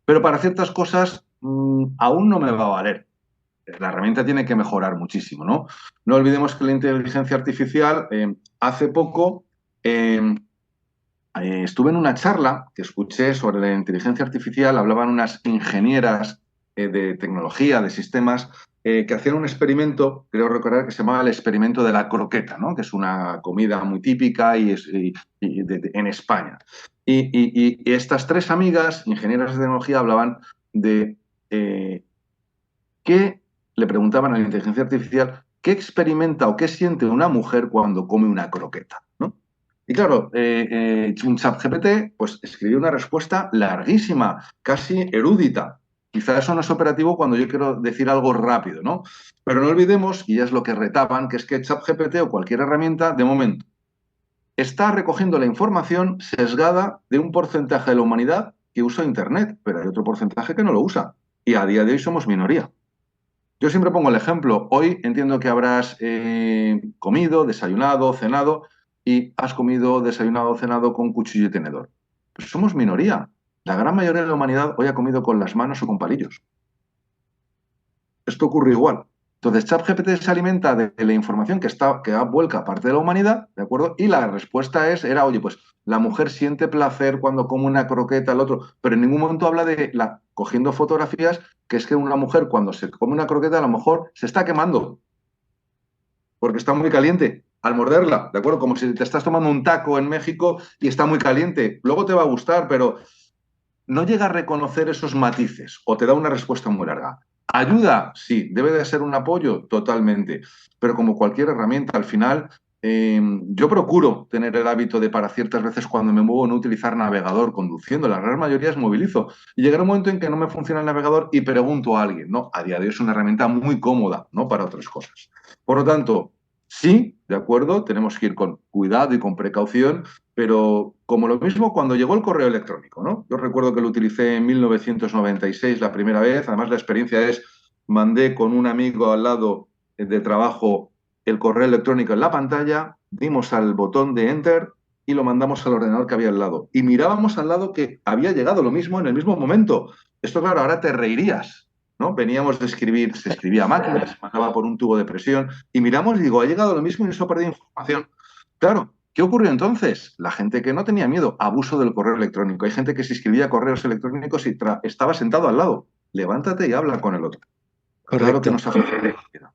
Pero para ciertas cosas aún no me va a valer. La herramienta tiene que mejorar muchísimo, ¿no? No olvidemos que la inteligencia artificial hace poco estuve en una charla que escuché sobre la inteligencia artificial, hablaban unas ingenieras de tecnología, de sistemas, que hacían un experimento, creo recordar que se llamaba el experimento de la croqueta, ¿no? Que es una comida muy típica en España. Y estas tres amigas, ingenieras de tecnología, hablaban de qué le preguntaban a la inteligencia artificial qué experimenta o qué siente una mujer cuando come una croqueta, ¿no? Y claro, un ChatGPT pues escribió una respuesta larguísima, casi erudita. Quizá eso no es operativo cuando yo quiero decir algo rápido, ¿no? Pero no olvidemos, y ya es lo que retaban, que es que ChatGPT o cualquier herramienta, de momento, está recogiendo la información sesgada de un porcentaje de la humanidad que usa Internet, pero hay otro porcentaje que no lo usa. Y a día de hoy somos minoría. Yo siempre pongo el ejemplo. Hoy entiendo que habrás comido, desayunado, cenado y has comido, desayunado, cenado con cuchillo y tenedor. Pues somos minoría. La gran mayoría de la humanidad hoy ha comido con las manos o con palillos. Esto ocurre igual. Entonces, ChatGPT se alimenta de la información que vuelca a parte de la humanidad, ¿de acuerdo? Y la respuesta era, oye, pues la mujer siente placer cuando come una croqueta al otro, pero en ningún momento habla cogiendo fotografías, que es que una mujer cuando se come una croqueta a lo mejor se está quemando, porque está muy caliente al morderla, ¿de acuerdo? Como si te estás tomando un taco en México y está muy caliente. Luego te va a gustar, pero no llega a reconocer esos matices o te da una respuesta muy larga. ¿Ayuda? Sí. ¿Debe de ser un apoyo? Totalmente. Pero como cualquier herramienta, al final, yo procuro tener el hábito de para ciertas veces cuando me muevo no utilizar navegador conduciendo. La gran mayoría es movilizo. Y llegará un momento en que no me funciona el navegador y pregunto a alguien. No, a día de hoy es una herramienta muy cómoda, ¿no? Para otras cosas. Por lo tanto, sí, de acuerdo, tenemos que ir con cuidado y con precaución, pero como lo mismo cuando llegó el correo electrónico, ¿no? Yo recuerdo que lo utilicé en 1996 la primera vez. Además, la experiencia es, mandé con un amigo al lado de trabajo el correo electrónico en la pantalla, dimos al botón de Enter y lo mandamos al ordenador que había al lado. Y mirábamos al lado que había llegado lo mismo en el mismo momento. Esto, claro, ahora te reirías, ¿no? Veníamos de escribir, se escribía a máquina, se mandaba por un tubo de presión y miramos y digo, ha llegado lo mismo y eso ha perdido información. Claro, ¿qué ocurrió entonces? La gente que no tenía miedo, abuso del correo electrónico. Hay gente que se inscribía a correos electrónicos y estaba sentado al lado. Levántate y habla con el otro. Claro que Correcto. nos ha facilitado,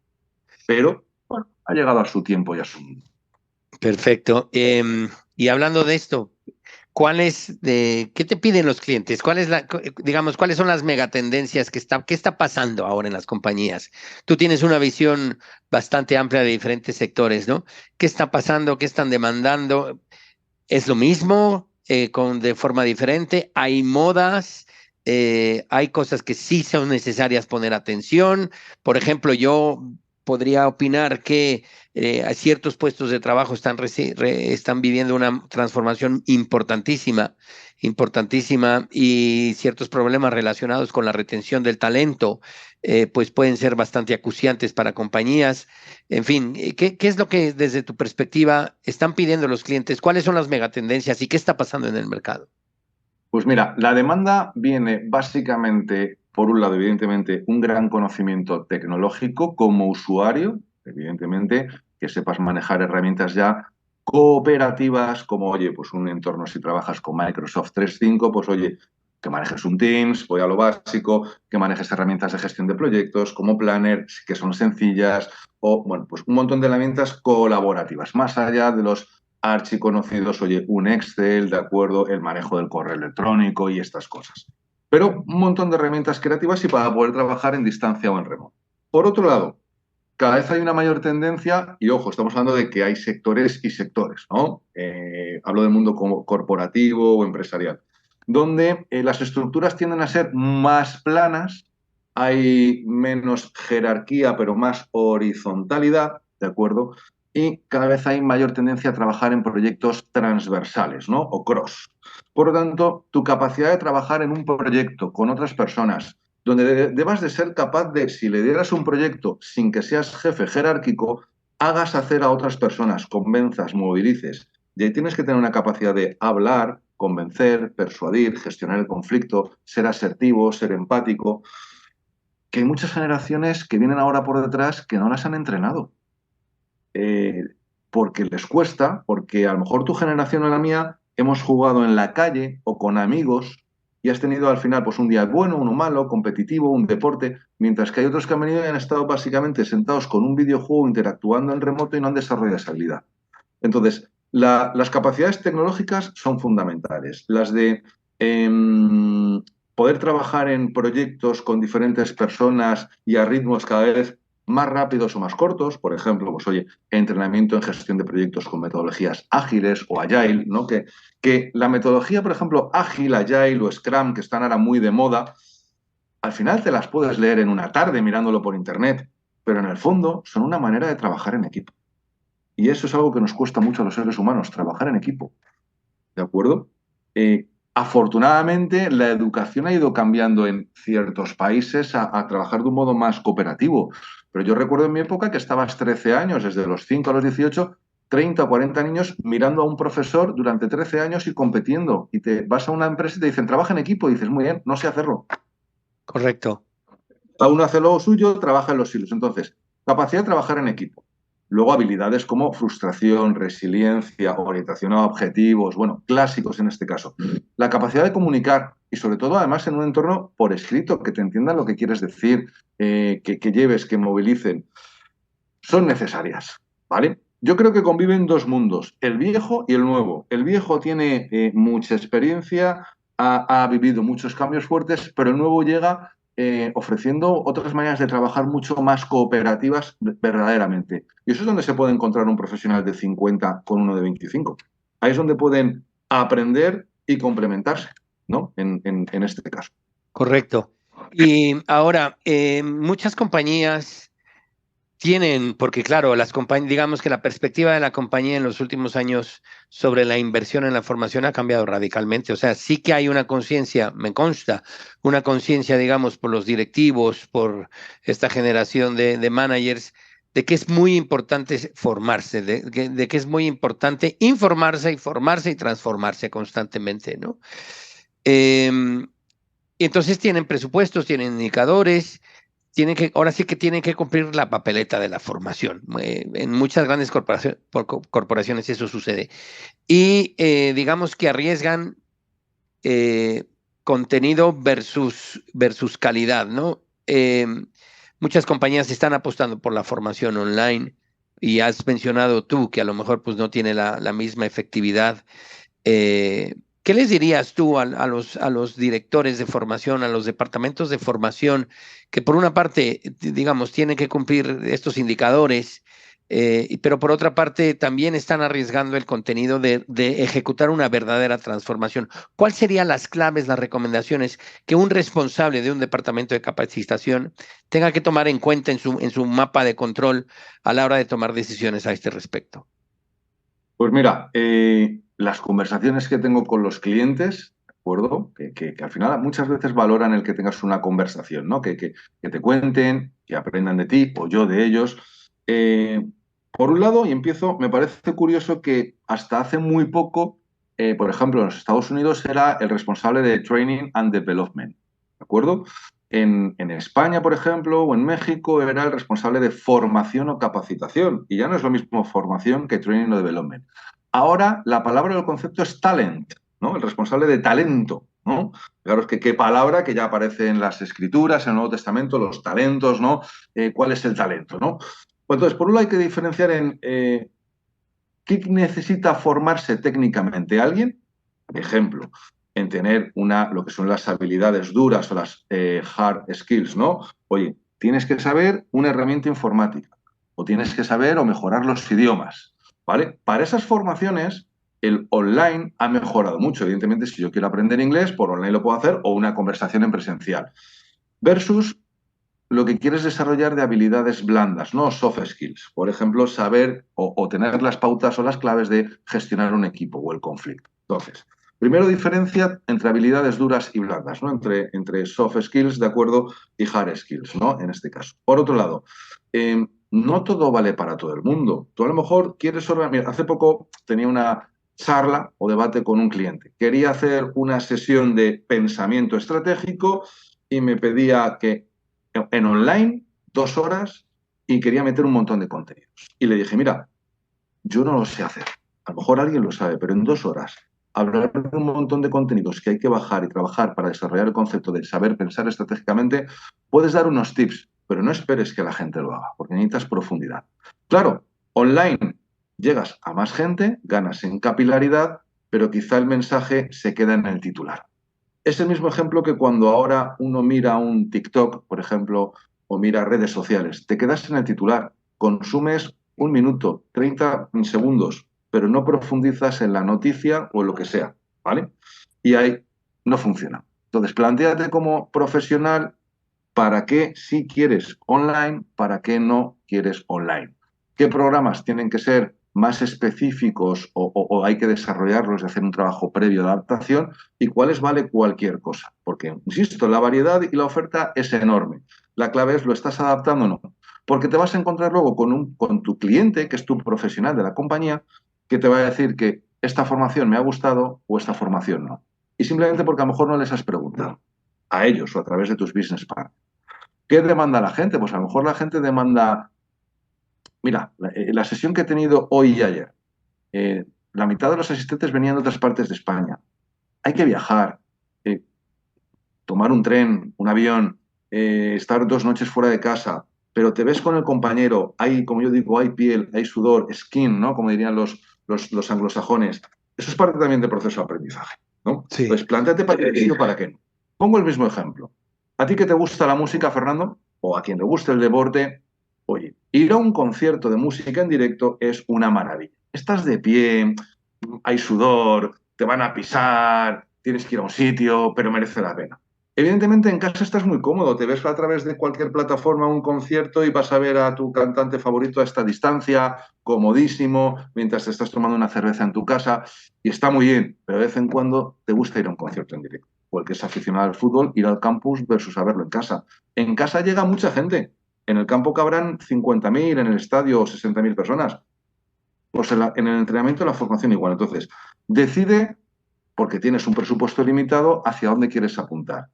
pero bueno, ha llegado a su tiempo y a su mundo. Perfecto. Y hablando de esto, ¿qué te piden los clientes? Digamos, cuáles son las megatendencias qué está pasando ahora en las compañías? Tú tienes una visión bastante amplia de diferentes sectores, ¿no? ¿Qué está pasando? ¿Qué están demandando? ¿Es lo mismo, de forma diferente? ¿Hay modas? ¿Hay cosas que sí son necesarias poner atención? Por ejemplo, yo podría opinar que a ciertos puestos de trabajo están viviendo una transformación importantísima, importantísima, y ciertos problemas relacionados con la retención del talento, pues pueden ser bastante acuciantes para compañías. En fin, ¿qué es lo que desde tu perspectiva están pidiendo los clientes? ¿Cuáles son las megatendencias y qué está pasando en el mercado? Pues mira, la demanda viene básicamente, por un lado, evidentemente, un gran conocimiento tecnológico como usuario, evidentemente, que sepas manejar herramientas ya cooperativas, como, oye, pues un entorno, si trabajas con Microsoft 365, pues oye, que manejes un Teams, voy a lo básico, que manejes herramientas de gestión de proyectos como Planner, que son sencillas, o, bueno, pues un montón de herramientas colaborativas, más allá de los archiconocidos, oye, un Excel, de acuerdo, el manejo del correo electrónico y estas cosas. Pero un montón de herramientas creativas y para poder trabajar en distancia o en remoto. Por otro lado, cada vez hay una mayor tendencia, y ojo, estamos hablando de que hay sectores y sectores, ¿no? Hablo del mundo corporativo o empresarial, donde las estructuras tienden a ser más planas, hay menos jerarquía, pero más horizontalidad, ¿de acuerdo? Y cada vez hay mayor tendencia a trabajar en proyectos transversales, ¿no? O cross. Por lo tanto, tu capacidad de trabajar en un proyecto con otras personas, donde debas de ser capaz de, si le dieras un proyecto sin que seas jefe jerárquico, hagas hacer a otras personas, convenzas, movilices. Y ahí tienes que tener una capacidad de hablar, convencer, persuadir, gestionar el conflicto, ser asertivo, ser empático, que hay muchas generaciones que vienen ahora por detrás que no las han entrenado. Eh, Porque les cuesta, porque a lo mejor tu generación o la mía hemos jugado en la calle o con amigos y has tenido al final pues un día bueno, uno malo, competitivo, un deporte, mientras que hay otros que han venido y han estado básicamente sentados con un videojuego interactuando en remoto y no han desarrollado esa habilidad. Entonces, las capacidades tecnológicas son fundamentales. Las de poder trabajar en proyectos con diferentes personas y a ritmos cada vez más rápidos o más cortos, por ejemplo, pues oye, entrenamiento en gestión de proyectos con metodologías ágiles o agile, ¿no? Que la metodología, por ejemplo, ágil, agile o Scrum, que están ahora muy de moda, al final te las puedes leer en una tarde mirándolo por internet, pero en el fondo son una manera de trabajar en equipo. Y eso es algo que nos cuesta mucho a los seres humanos, trabajar en equipo. ¿De acuerdo? Afortunadamente, la educación ha ido cambiando en ciertos países a trabajar de un modo más cooperativo. Pero yo recuerdo en mi época que estabas 13 años, desde los 5 a los 18, 30 o 40 niños mirando a un profesor durante 13 años y compitiendo. Y te vas a una empresa y te dicen, trabaja en equipo. Y dices, muy bien, no sé hacerlo. Correcto. Cada uno hace lo suyo, trabaja en los hilos. Entonces, capacidad de trabajar en equipo. Luego habilidades como frustración, resiliencia, orientación a objetivos, bueno, clásicos en este caso. La capacidad de comunicar y sobre todo además en un entorno por escrito, que te entiendan lo que quieres decir, que lleves, que movilicen, son necesarias, ¿vale? Yo creo que conviven dos mundos, el viejo y el nuevo. El viejo tiene mucha experiencia, ha vivido muchos cambios fuertes, pero el nuevo llega ofreciendo otras maneras de trabajar mucho más cooperativas verdaderamente. Y eso es donde se puede encontrar un profesional de 50 con uno de 25. Ahí es donde pueden aprender y complementarse, ¿no? En este caso. Correcto. Y ahora, muchas compañías tienen, porque claro, las compañías, digamos que la perspectiva de la compañía en los últimos años sobre la inversión en la formación ha cambiado radicalmente. O sea, sí que hay una conciencia, me consta, una conciencia, digamos, por los directivos, por esta generación de managers, de que es muy importante formarse, de que es muy importante informarse y formarse y transformarse constantemente, ¿no? Em, y entonces tienen presupuestos, tienen indicadores, tienen que, ahora sí que tienen que cumplir la papeleta de la formación. En muchas grandes corporaciones eso sucede. Y digamos que arriesgan eh, contenido versus calidad, ¿no? Muchas compañías están apostando por la formación online y has mencionado tú que a lo mejor pues no tiene la misma efectividad. ¿Qué les dirías tú a los directores de formación, a los departamentos de formación, que por una parte, digamos, tienen que cumplir estos indicadores, pero por otra parte también están arriesgando el contenido de ejecutar una verdadera transformación? ¿Cuáles serían las claves, las recomendaciones que un responsable de un departamento de capacitación tenga que tomar en cuenta en su mapa de control a la hora de tomar decisiones a este respecto? Pues mira, las conversaciones que tengo con los clientes, ¿de acuerdo? Que al final muchas veces valoran el que tengas una conversación, ¿no? Que te cuenten, que aprendan de ti o yo de ellos. Por un lado, y empiezo, me parece curioso que hasta hace muy poco, por ejemplo, en los Estados Unidos era el responsable de Training and Development, ¿de acuerdo? En España, por ejemplo, o en México, era el responsable de formación o capacitación. Y ya no es lo mismo formación que training o development. Ahora, la palabra del concepto es talent, ¿no? El responsable de talento, ¿no? Claro, es que qué palabra que ya aparece en las escrituras, en el Nuevo Testamento, los talentos, ¿no? ¿Cuál es el talento, no? Pues entonces, por un lado hay que diferenciar en qué necesita formarse técnicamente alguien. Ejemplo, en tener lo que son las habilidades duras o las hard skills, ¿no? Oye, tienes que saber una herramienta informática o tienes que saber o mejorar los idiomas, ¿vale? Para esas formaciones, el online ha mejorado mucho. Evidentemente, si yo quiero aprender inglés, por online lo puedo hacer o una conversación en presencial. Versus lo que quieres desarrollar de habilidades blandas, no soft skills. Por ejemplo, saber o tener las pautas o las claves de gestionar un equipo o el conflicto. Entonces, primero diferencia entre habilidades duras y blandas, ¿no? Entre soft skills, de acuerdo, y hard skills, ¿no? En este caso. Por otro lado, no todo vale para todo el mundo. Tú a lo mejor quieres organizar. Hace poco tenía una charla o debate con un cliente. Quería hacer una sesión de pensamiento estratégico y me pedía que en online 2 horas y quería meter un montón de contenidos. Y le dije, mira, yo no lo sé hacer. A lo mejor alguien lo sabe, pero en 2 horas hablar de un montón de contenidos que hay que bajar y trabajar para desarrollar el concepto de saber pensar estratégicamente, puedes dar unos tips, pero no esperes que la gente lo haga, porque necesitas profundidad. Claro, online llegas a más gente, ganas en capilaridad, pero quizá el mensaje se queda en el titular. Es el mismo ejemplo que cuando ahora uno mira un TikTok, por ejemplo, o mira redes sociales. Te quedas en el titular, consumes 1 minuto, 30 segundos, pero no profundizas en la noticia o en lo que sea, ¿vale? Y ahí no funciona. Entonces, plantéate como profesional para qué sí quieres online, para qué no quieres online. ¿Qué programas tienen que ser más específicos o hay que desarrollarlos y hacer un trabajo previo de adaptación y cuáles vale cualquier cosa. Porque, insisto, la variedad y la oferta es enorme. La clave es, ¿lo estás adaptando o no? Porque te vas a encontrar luego con tu cliente, que es tu profesional de la compañía, que te va a decir que esta formación me ha gustado o esta formación no. Y simplemente porque a lo mejor no les has preguntado a ellos o a través de tus business partners. ¿Qué demanda la gente? Pues a lo mejor la gente demanda, mira, la sesión que he tenido hoy y ayer, la mitad de los asistentes venían de otras partes de España. Hay que viajar, eh, tomar un tren, un avión, estar 2 noches fuera de casa, pero te ves con el compañero, hay, como yo digo, hay piel, hay sudor, skin, ¿no? Como dirían los anglosajones. Eso es parte también del proceso de aprendizaje, ¿no? Sí. Pues planteate para qué sí o para qué no. Pongo el mismo ejemplo. ¿A ti que te gusta la música, Fernando? O a quien le guste el deporte, oye, ir a un concierto de música en directo es una maravilla. Estás de pie, hay sudor, te van a pisar, tienes que ir a un sitio, pero merece la pena. Evidentemente en casa estás muy cómodo, te ves a través de cualquier plataforma un concierto y vas a ver a tu cantante favorito a esta distancia, comodísimo, mientras te estás tomando una cerveza en tu casa y está muy bien, pero de vez en cuando te gusta ir a un concierto en directo. O el que es aficionado al fútbol, ir al campus versus a verlo en casa. En casa llega mucha gente. En el campo cabrán 50.000, en el estadio 60.000 personas. Pues en el entrenamiento la formación igual. Entonces, decide, porque tienes un presupuesto limitado, hacia dónde quieres apuntar.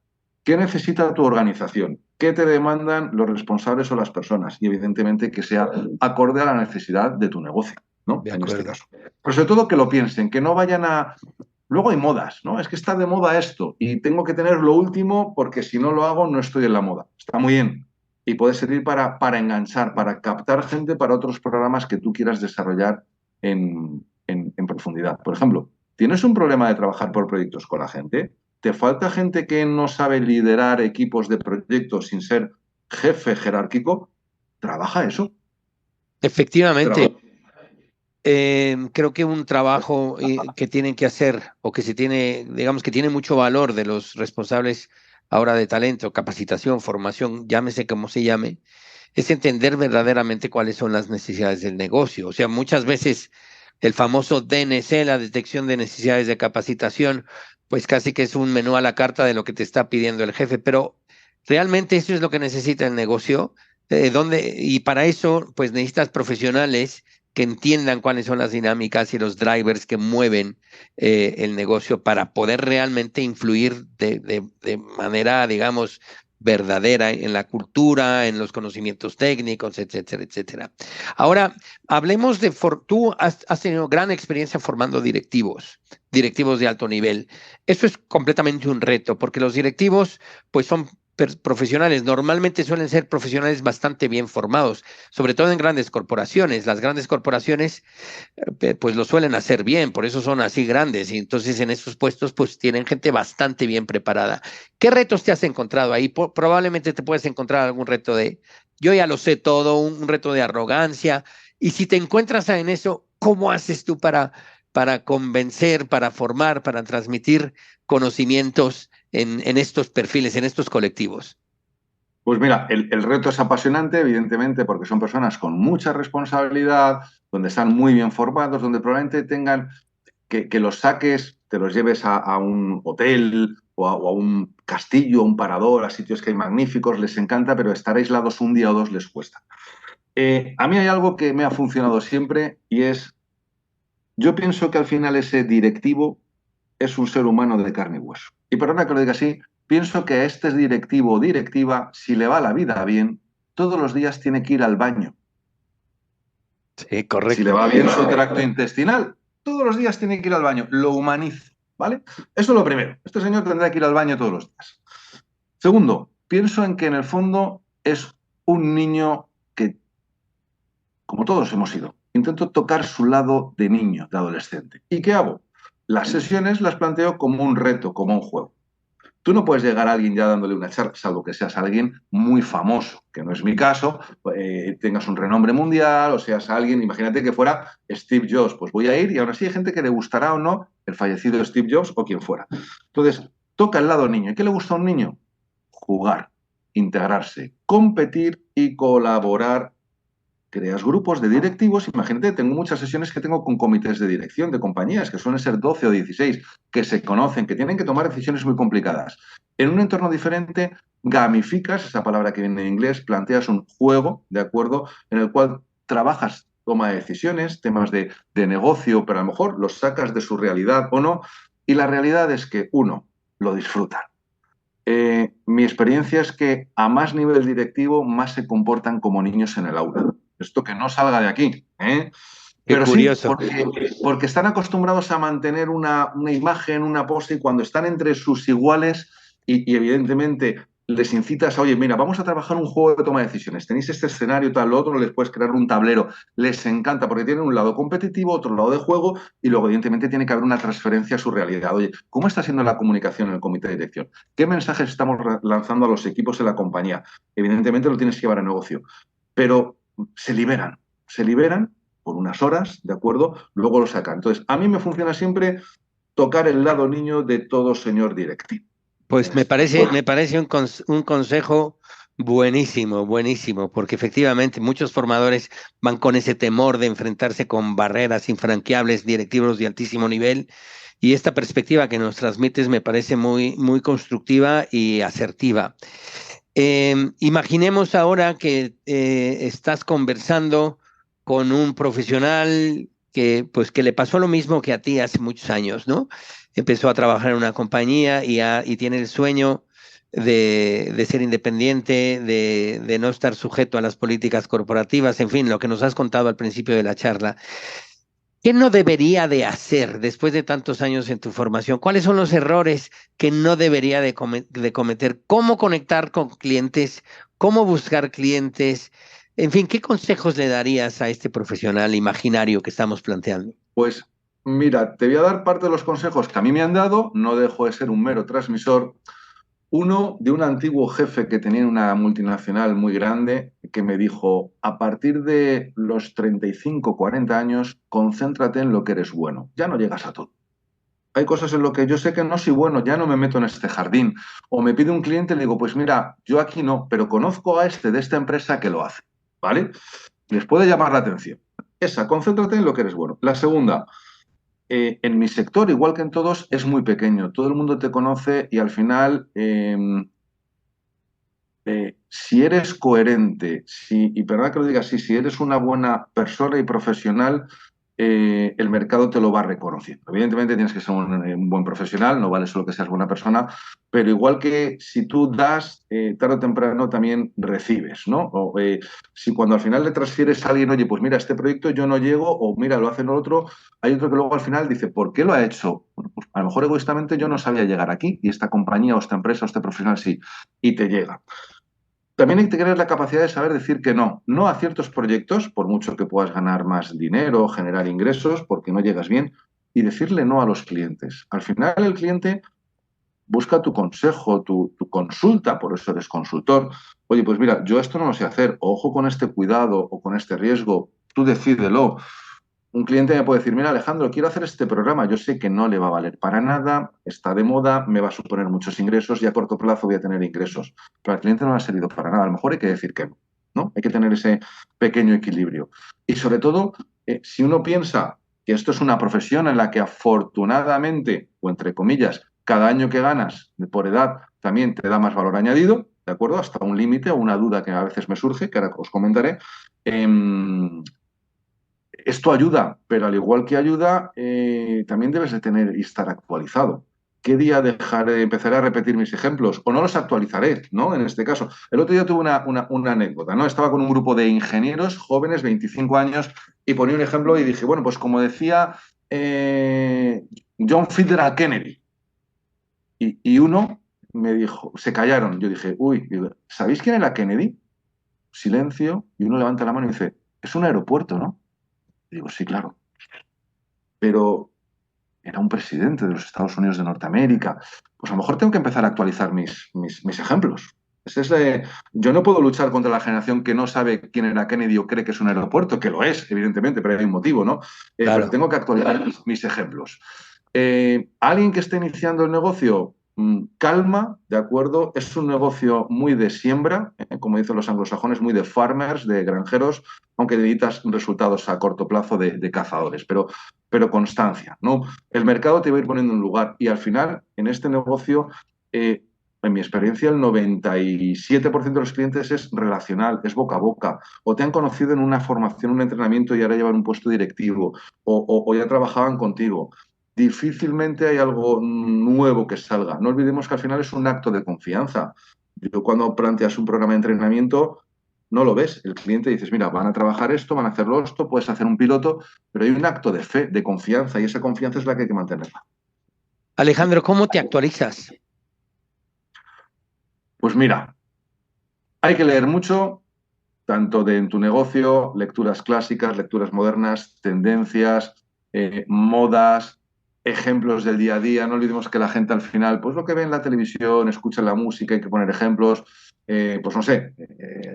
¿Qué necesita tu organización? ¿Qué te demandan los responsables o las personas? Y evidentemente que sea acorde a la necesidad de tu negocio, ¿no? De En este acuerdo. caso. Pero sobre todo que lo piensen, que no vayan a... Luego hay modas, ¿no? Es que está de moda esto y tengo que tener lo último porque si no lo hago no estoy en la moda. Está muy bien. Y puede servir para enganchar, para captar gente para otros programas que tú quieras desarrollar en profundidad. Por ejemplo, ¿tienes un problema de trabajar por proyectos con la gente? ¿Te falta gente que no sabe liderar equipos de proyectos sin ser jefe jerárquico? Trabaja eso. Efectivamente, Trabaja. creo que un trabajo que tienen que hacer o que se tiene, digamos que tiene mucho valor de los responsables ahora de talento, capacitación, formación, llámese como se llame, es entender verdaderamente cuáles son las necesidades del negocio. O sea, muchas veces el famoso DNC, la detección de necesidades de capacitación, pues casi que es un menú a la carta de lo que te está pidiendo el jefe, pero realmente eso es lo que necesita el negocio, y para eso, pues necesitas profesionales que entiendan cuáles son las dinámicas y los drivers que mueven el negocio para poder realmente influir de manera, digamos, verdadera en la cultura, en los conocimientos técnicos, etcétera, etcétera. Ahora, hablemos tú has tenido gran experiencia formando directivos, directivos de alto nivel. Eso es completamente un reto, porque los directivos, pues son profesionales, normalmente suelen ser profesionales bastante bien formados, sobre todo en grandes corporaciones. Las grandes corporaciones pues lo suelen hacer bien, por eso son así grandes y entonces en esos puestos pues tienen gente bastante bien preparada. ¿Qué retos te has encontrado ahí? Probablemente te puedes encontrar algún reto de, yo ya lo sé todo, un reto de arrogancia, y si te encuentras en eso, ¿cómo haces tú para convencer, para formar, para transmitir conocimientos en estos perfiles, en estos colectivos? Pues mira, el reto es apasionante, evidentemente, porque son personas con mucha responsabilidad, donde están muy bien formados, donde probablemente tengan que los saques, te los lleves a un hotel o a un castillo, a un parador, a sitios que hay magníficos, les encanta, pero estar aislados un día o dos les cuesta. A mí hay algo que me ha funcionado siempre y es, yo pienso que al final ese directivo es un ser humano de carne y hueso. Y perdona que lo diga así, pienso que a este directivo o directiva, si le va la vida bien, todos los días tiene que ir al baño. Sí, Si le correcto. va bien su tracto intestinal, todos los días tiene que ir al baño. Lo humanizo, ¿vale? Eso es lo primero. Este señor tendrá que ir al baño todos los días. Segundo, pienso en que en el fondo es un niño que, como todos hemos sido, intento tocar su lado de niño, de adolescente. ¿Y qué hago? Las sesiones las planteo como un reto, como un juego. Tú no puedes llegar a alguien ya dándole una charla, salvo que seas alguien muy famoso, que no es mi caso, tengas un renombre mundial o seas alguien, imagínate que fuera Steve Jobs, pues voy a ir y aún así hay gente que le gustará o no el fallecido Steve Jobs o quien fuera. Entonces, toca el lado niño. ¿Y qué le gusta a un niño? Jugar, integrarse, competir y colaborar creas grupos de directivos. Imagínate, tengo muchas sesiones que tengo con comités de dirección de compañías, que suelen ser 12 o 16, que se conocen, que tienen que tomar decisiones muy complicadas. En un entorno diferente, gamificas, esa palabra que viene en inglés, planteas un juego, ¿de acuerdo?, en el cual trabajas toma de decisiones, temas de negocio, pero a lo mejor los sacas de su realidad o no, y la realidad es que, uno, lo disfrutan. Mi experiencia es que a más nivel directivo, más se comportan como niños en el aula. Esto que no salga de aquí, ¿eh? Qué Pero sí, curioso. porque están acostumbrados a mantener una imagen, una pose, y cuando están entre sus iguales y evidentemente les incitas a, oye, mira, vamos a trabajar un juego de toma de decisiones, tenéis este escenario, tal, lo otro, les puedes crear un tablero, les encanta porque tienen un lado competitivo, otro lado de juego y luego evidentemente tiene que haber una transferencia a su realidad. Oye, ¿cómo está siendo la comunicación en el comité de dirección? ¿Qué mensajes estamos lanzando a los equipos de la compañía? Evidentemente lo tienes que llevar a negocio, pero se liberan por unas horas, ¿de acuerdo? Luego lo sacan. Entonces, a mí me funciona siempre tocar el lado niño de todo señor directivo. Pues me parece un consejo buenísimo, buenísimo, porque efectivamente muchos formadores van con ese temor de enfrentarse con barreras infranqueables, directivos de altísimo nivel, y esta perspectiva que nos transmites me parece muy, muy constructiva y asertiva. Imaginemos ahora que estás conversando con un profesional pues, que le pasó lo mismo que a ti hace muchos años, ¿no? Empezó a trabajar en una compañía y tiene el sueño de ser independiente, de no estar sujeto a las políticas corporativas, en fin, lo que nos has contado al principio de la charla. ¿Qué no debería de hacer después de tantos años en tu formación? ¿Cuáles son los errores que no debería de cometer? ¿Cómo conectar con clientes? ¿Cómo buscar clientes? En fin, ¿qué consejos le darías a este profesional imaginario que estamos planteando? Pues mira, te voy a dar parte de los consejos que a mí me han dado, no dejo de ser un mero transmisor. Uno de un antiguo jefe que tenía una multinacional muy grande que me dijo, a partir de los 35, 40 años, concéntrate en lo que eres bueno, ya no llegas a todo. Hay cosas en lo que yo sé que no soy bueno, ya no me meto en este jardín. O me pide un cliente y le digo, pues mira, yo aquí no, pero conozco a este de esta empresa que lo hace, ¿vale? Les puede llamar la atención. Esa, concéntrate en lo que eres bueno. La segunda, en mi sector, igual que en todos, es muy pequeño. Todo el mundo te conoce y al final, si eres coherente, y perdón que lo diga así, si eres una buena persona y profesional, el mercado te lo va reconociendo. Evidentemente tienes que ser un buen profesional, no vale solo que seas buena persona, pero igual que si tú das, tarde o temprano también recibes, ¿no? O, si cuando al final le transfieres a alguien, oye, pues mira, este proyecto yo no llego, o mira, lo hacen el otro, hay otro que luego al final dice, ¿por qué lo ha hecho? Bueno, pues a lo mejor egoístamente yo no sabía llegar aquí y esta compañía o esta empresa o este profesional sí, y te llega. También hay que tener la capacidad de saber decir que no, no a ciertos proyectos, por mucho que puedas ganar más dinero, generar ingresos, porque no llegas bien, y decirle no a los clientes. Al final el cliente busca tu consejo, tu consulta, por eso eres consultor. Oye, pues mira, yo esto no lo sé hacer, ojo con este cuidado o con este riesgo, tú decídelo. Un cliente me puede decir, mira Alejandro, quiero hacer este programa, yo sé que no le va a valer para nada, está de moda, me va a suponer muchos ingresos y a corto plazo voy a tener ingresos, pero al cliente no le ha servido para nada, a lo mejor hay que decir que no, ¿no? Hay que tener ese pequeño equilibrio. Y sobre todo, si uno piensa que esto es una profesión en la que afortunadamente, o entre comillas, cada año que ganas por edad también te da más valor añadido, ¿de acuerdo? Hasta un límite o una duda que a veces me surge, que ahora os comentaré. Esto ayuda, pero al igual que ayuda, también debes de tener y estar actualizado. ¿Qué día dejaré, empezaré a repetir mis ejemplos? O no los actualizaré, ¿no? En este caso. El otro día tuve una anécdota, ¿no? Estaba con un grupo de ingenieros jóvenes, 25 años, y ponía un ejemplo y dije, bueno, pues como decía John Fitzgerald Kennedy, y uno me dijo, se callaron. Yo dije, uy, ¿sabéis quién era Kennedy? Silencio, y uno levanta la mano y dice, es un aeropuerto, ¿no? Y digo, sí, claro. Pero era un presidente de los Estados Unidos de Norteamérica. Pues a lo mejor tengo que empezar a actualizar mis ejemplos. Yo no puedo luchar contra la generación que no sabe quién era Kennedy o cree que es un aeropuerto, que lo es, evidentemente, pero hay un motivo, ¿no? Pero Claro. tengo que actualizar mis ejemplos. Alguien que esté iniciando el negocio, calma, ¿de acuerdo? Es un negocio muy de siembra, como dicen los anglosajones, muy de farmers, de granjeros, aunque necesitas resultados a corto plazo de cazadores, pero constancia, ¿no? El mercado te va a ir poniendo en lugar y al final, en este negocio, en mi experiencia, el 97% de los clientes es relacional, es boca a boca, o te han conocido en una formación, un entrenamiento y ahora llevan un puesto directivo, o ya trabajaban contigo. Difícilmente hay algo nuevo que salga. No olvidemos que al final es un acto de confianza. Yo cuando planteas un programa de entrenamiento, no lo ves. El cliente dices, mira, van a trabajar esto, van a hacerlo esto, puedes hacer un piloto, pero hay un acto de fe, de confianza, y esa confianza es la que hay que mantenerla. Alejandro, ¿cómo te actualizas? Pues mira, hay que leer mucho, tanto en tu negocio, lecturas clásicas, lecturas modernas, tendencias, modas, ejemplos del día a día. No olvidemos que la gente al final, pues lo que ve en la televisión, escucha la música, hay que poner ejemplos. Pues no sé,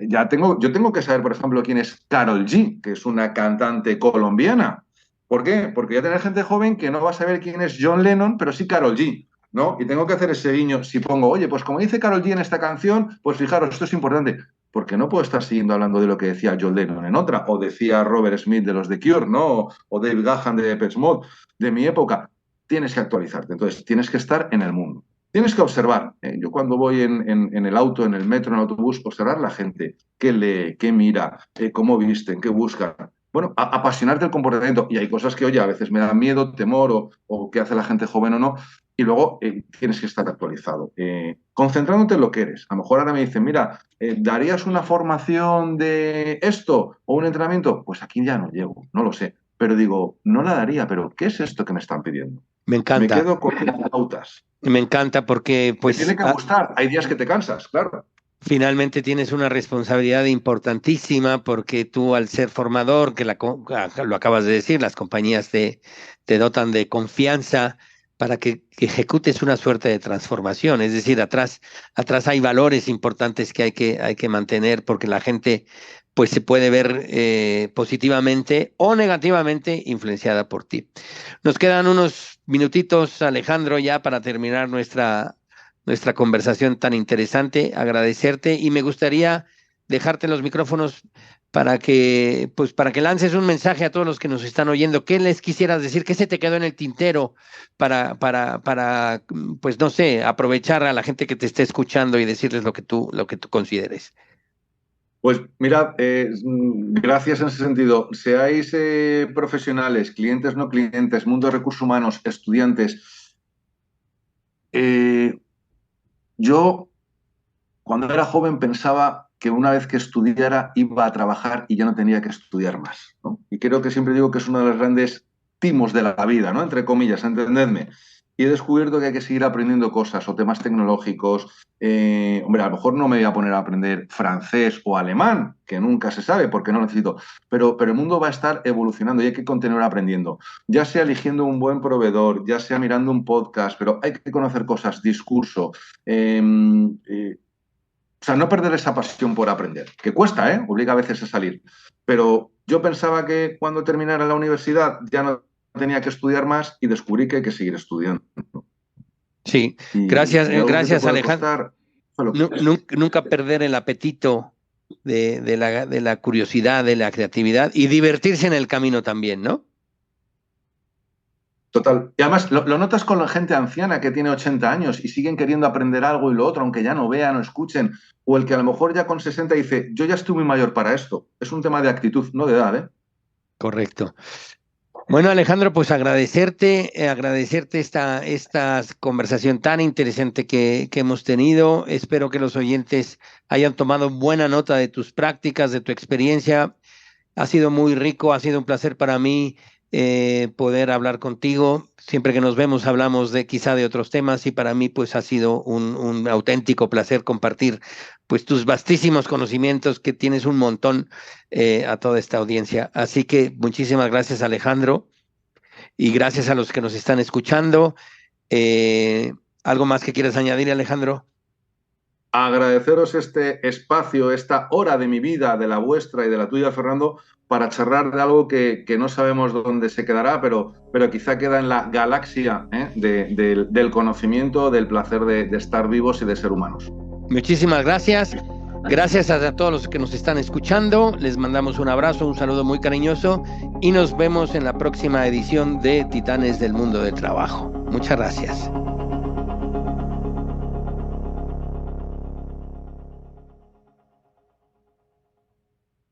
yo tengo que saber, por ejemplo, quién es Karol G, que es una cantante colombiana. ¿Por qué? Porque ya tener gente joven que no va a saber quién es John Lennon, pero sí Karol G. ¿No? Y tengo que hacer ese guiño. Si pongo, oye, pues como dice Karol G en esta canción, pues fijaros, esto es importante porque no puedo estar siguiendo hablando de lo que decía John Lennon en otra, o decía Robert Smith de los The Cure, ¿no? O Dave Gahan de Depeche Mode, de mi época. Tienes que actualizarte, entonces tienes que estar en el mundo. Tienes que observar. Yo cuando voy en el auto, en el metro, en el autobús, observar la gente, qué lee, qué mira, cómo visten, qué buscan. Bueno, apasionarte el comportamiento. Y hay cosas que, oye, a veces me dan miedo, temor o qué hace la gente joven o no, y luego tienes que estar actualizado. Concentrándote en lo que eres. A lo mejor ahora me dicen, mira, ¿darías una formación de esto o un entrenamiento? Pues aquí ya no llego, no lo sé. Pero digo, no la daría, pero ¿qué es esto que me están pidiendo? Me Me encanta, quedo con las pautas. me encanta porque Te pues tiene que gustar. Hay días que te cansas, claro. finalmente tienes una responsabilidad importantísima porque tú al ser formador, lo acabas de decir, las compañías te dotan de confianza para que ejecutes una suerte de transformación. Es decir, atrás hay valores importantes que hay que mantener porque la gente pues se puede ver positivamente o negativamente influenciada por ti. Nos quedan unos minutitos, Alejandro, ya para terminar nuestra conversación tan interesante, agradecerte y me gustaría dejarte los micrófonos pues para que lances un mensaje a todos los que nos están oyendo. ¿Qué les quisieras decir? ¿Qué se te quedó en el tintero pues no sé, aprovechar a la gente que te esté escuchando y decirles lo que tú consideres? Pues mirad, gracias en ese sentido. Seáis profesionales, clientes, no clientes, mundo de recursos humanos, estudiantes. eh, yo Cuando era joven pensaba que una vez que estudiara iba a trabajar y ya no tenía que estudiar más, ¿no? Y creo que siempre digo que es uno de los grandes timos de la vida, ¿no? Entre comillas, entendedme. Y he descubierto que hay que seguir aprendiendo cosas o temas tecnológicos. Hombre, a lo mejor no me voy a poner a aprender francés o alemán, que nunca se sabe porque no lo necesito, pero el mundo va a estar evolucionando y hay que continuar aprendiendo, ya sea eligiendo un buen proveedor, ya sea mirando un podcast, pero hay que conocer cosas, discurso, eh, eh, o sea, no perder esa pasión por aprender, que cuesta, ¿eh? Obliga a veces a salir. Pero yo pensaba que cuando terminara la universidad ya no tenía que estudiar más y descubrí que hay que seguir estudiando. Sí, Y algo que te gracias puede Alejandro. costar, fue lo que es. Nunca perder el apetito de la curiosidad, de la creatividad y divertirse en el camino también, ¿no? Total. Y además lo notas con la gente anciana que tiene 80 años y siguen queriendo aprender algo y lo otro, aunque ya no vean o escuchen. O el que a lo mejor ya con 60 dice, yo ya estoy muy mayor para esto. Es un tema de actitud, no de edad, ¿eh? Correcto. Bueno, Alejandro, pues agradecerte esta conversación tan interesante que hemos tenido. Espero que los oyentes hayan tomado buena nota de tus prácticas, de tu experiencia. Ha sido muy rico, ha sido un placer para mí poder hablar contigo. Siempre que nos vemos hablamos de quizá de otros temas y para mí pues ha sido un auténtico placer compartir pues tus vastísimos conocimientos que tienes un montón a toda esta audiencia. Así que muchísimas gracias Alejandro y gracias a los que nos están escuchando. Eh, ¿Algo más que quieras añadir Alejandro? Agradeceros este espacio, esta hora de mi vida, de la vuestra y de la tuya, Fernando, para charlar de algo que no sabemos dónde se quedará, pero quizá queda en la galaxia del conocimiento, del placer de estar vivos y de ser humanos. Muchísimas gracias. Gracias a todos los que nos están escuchando. Les mandamos un abrazo, un saludo muy cariñoso y nos vemos en la próxima edición de Titanes del Mundo del Trabajo. Muchas gracias.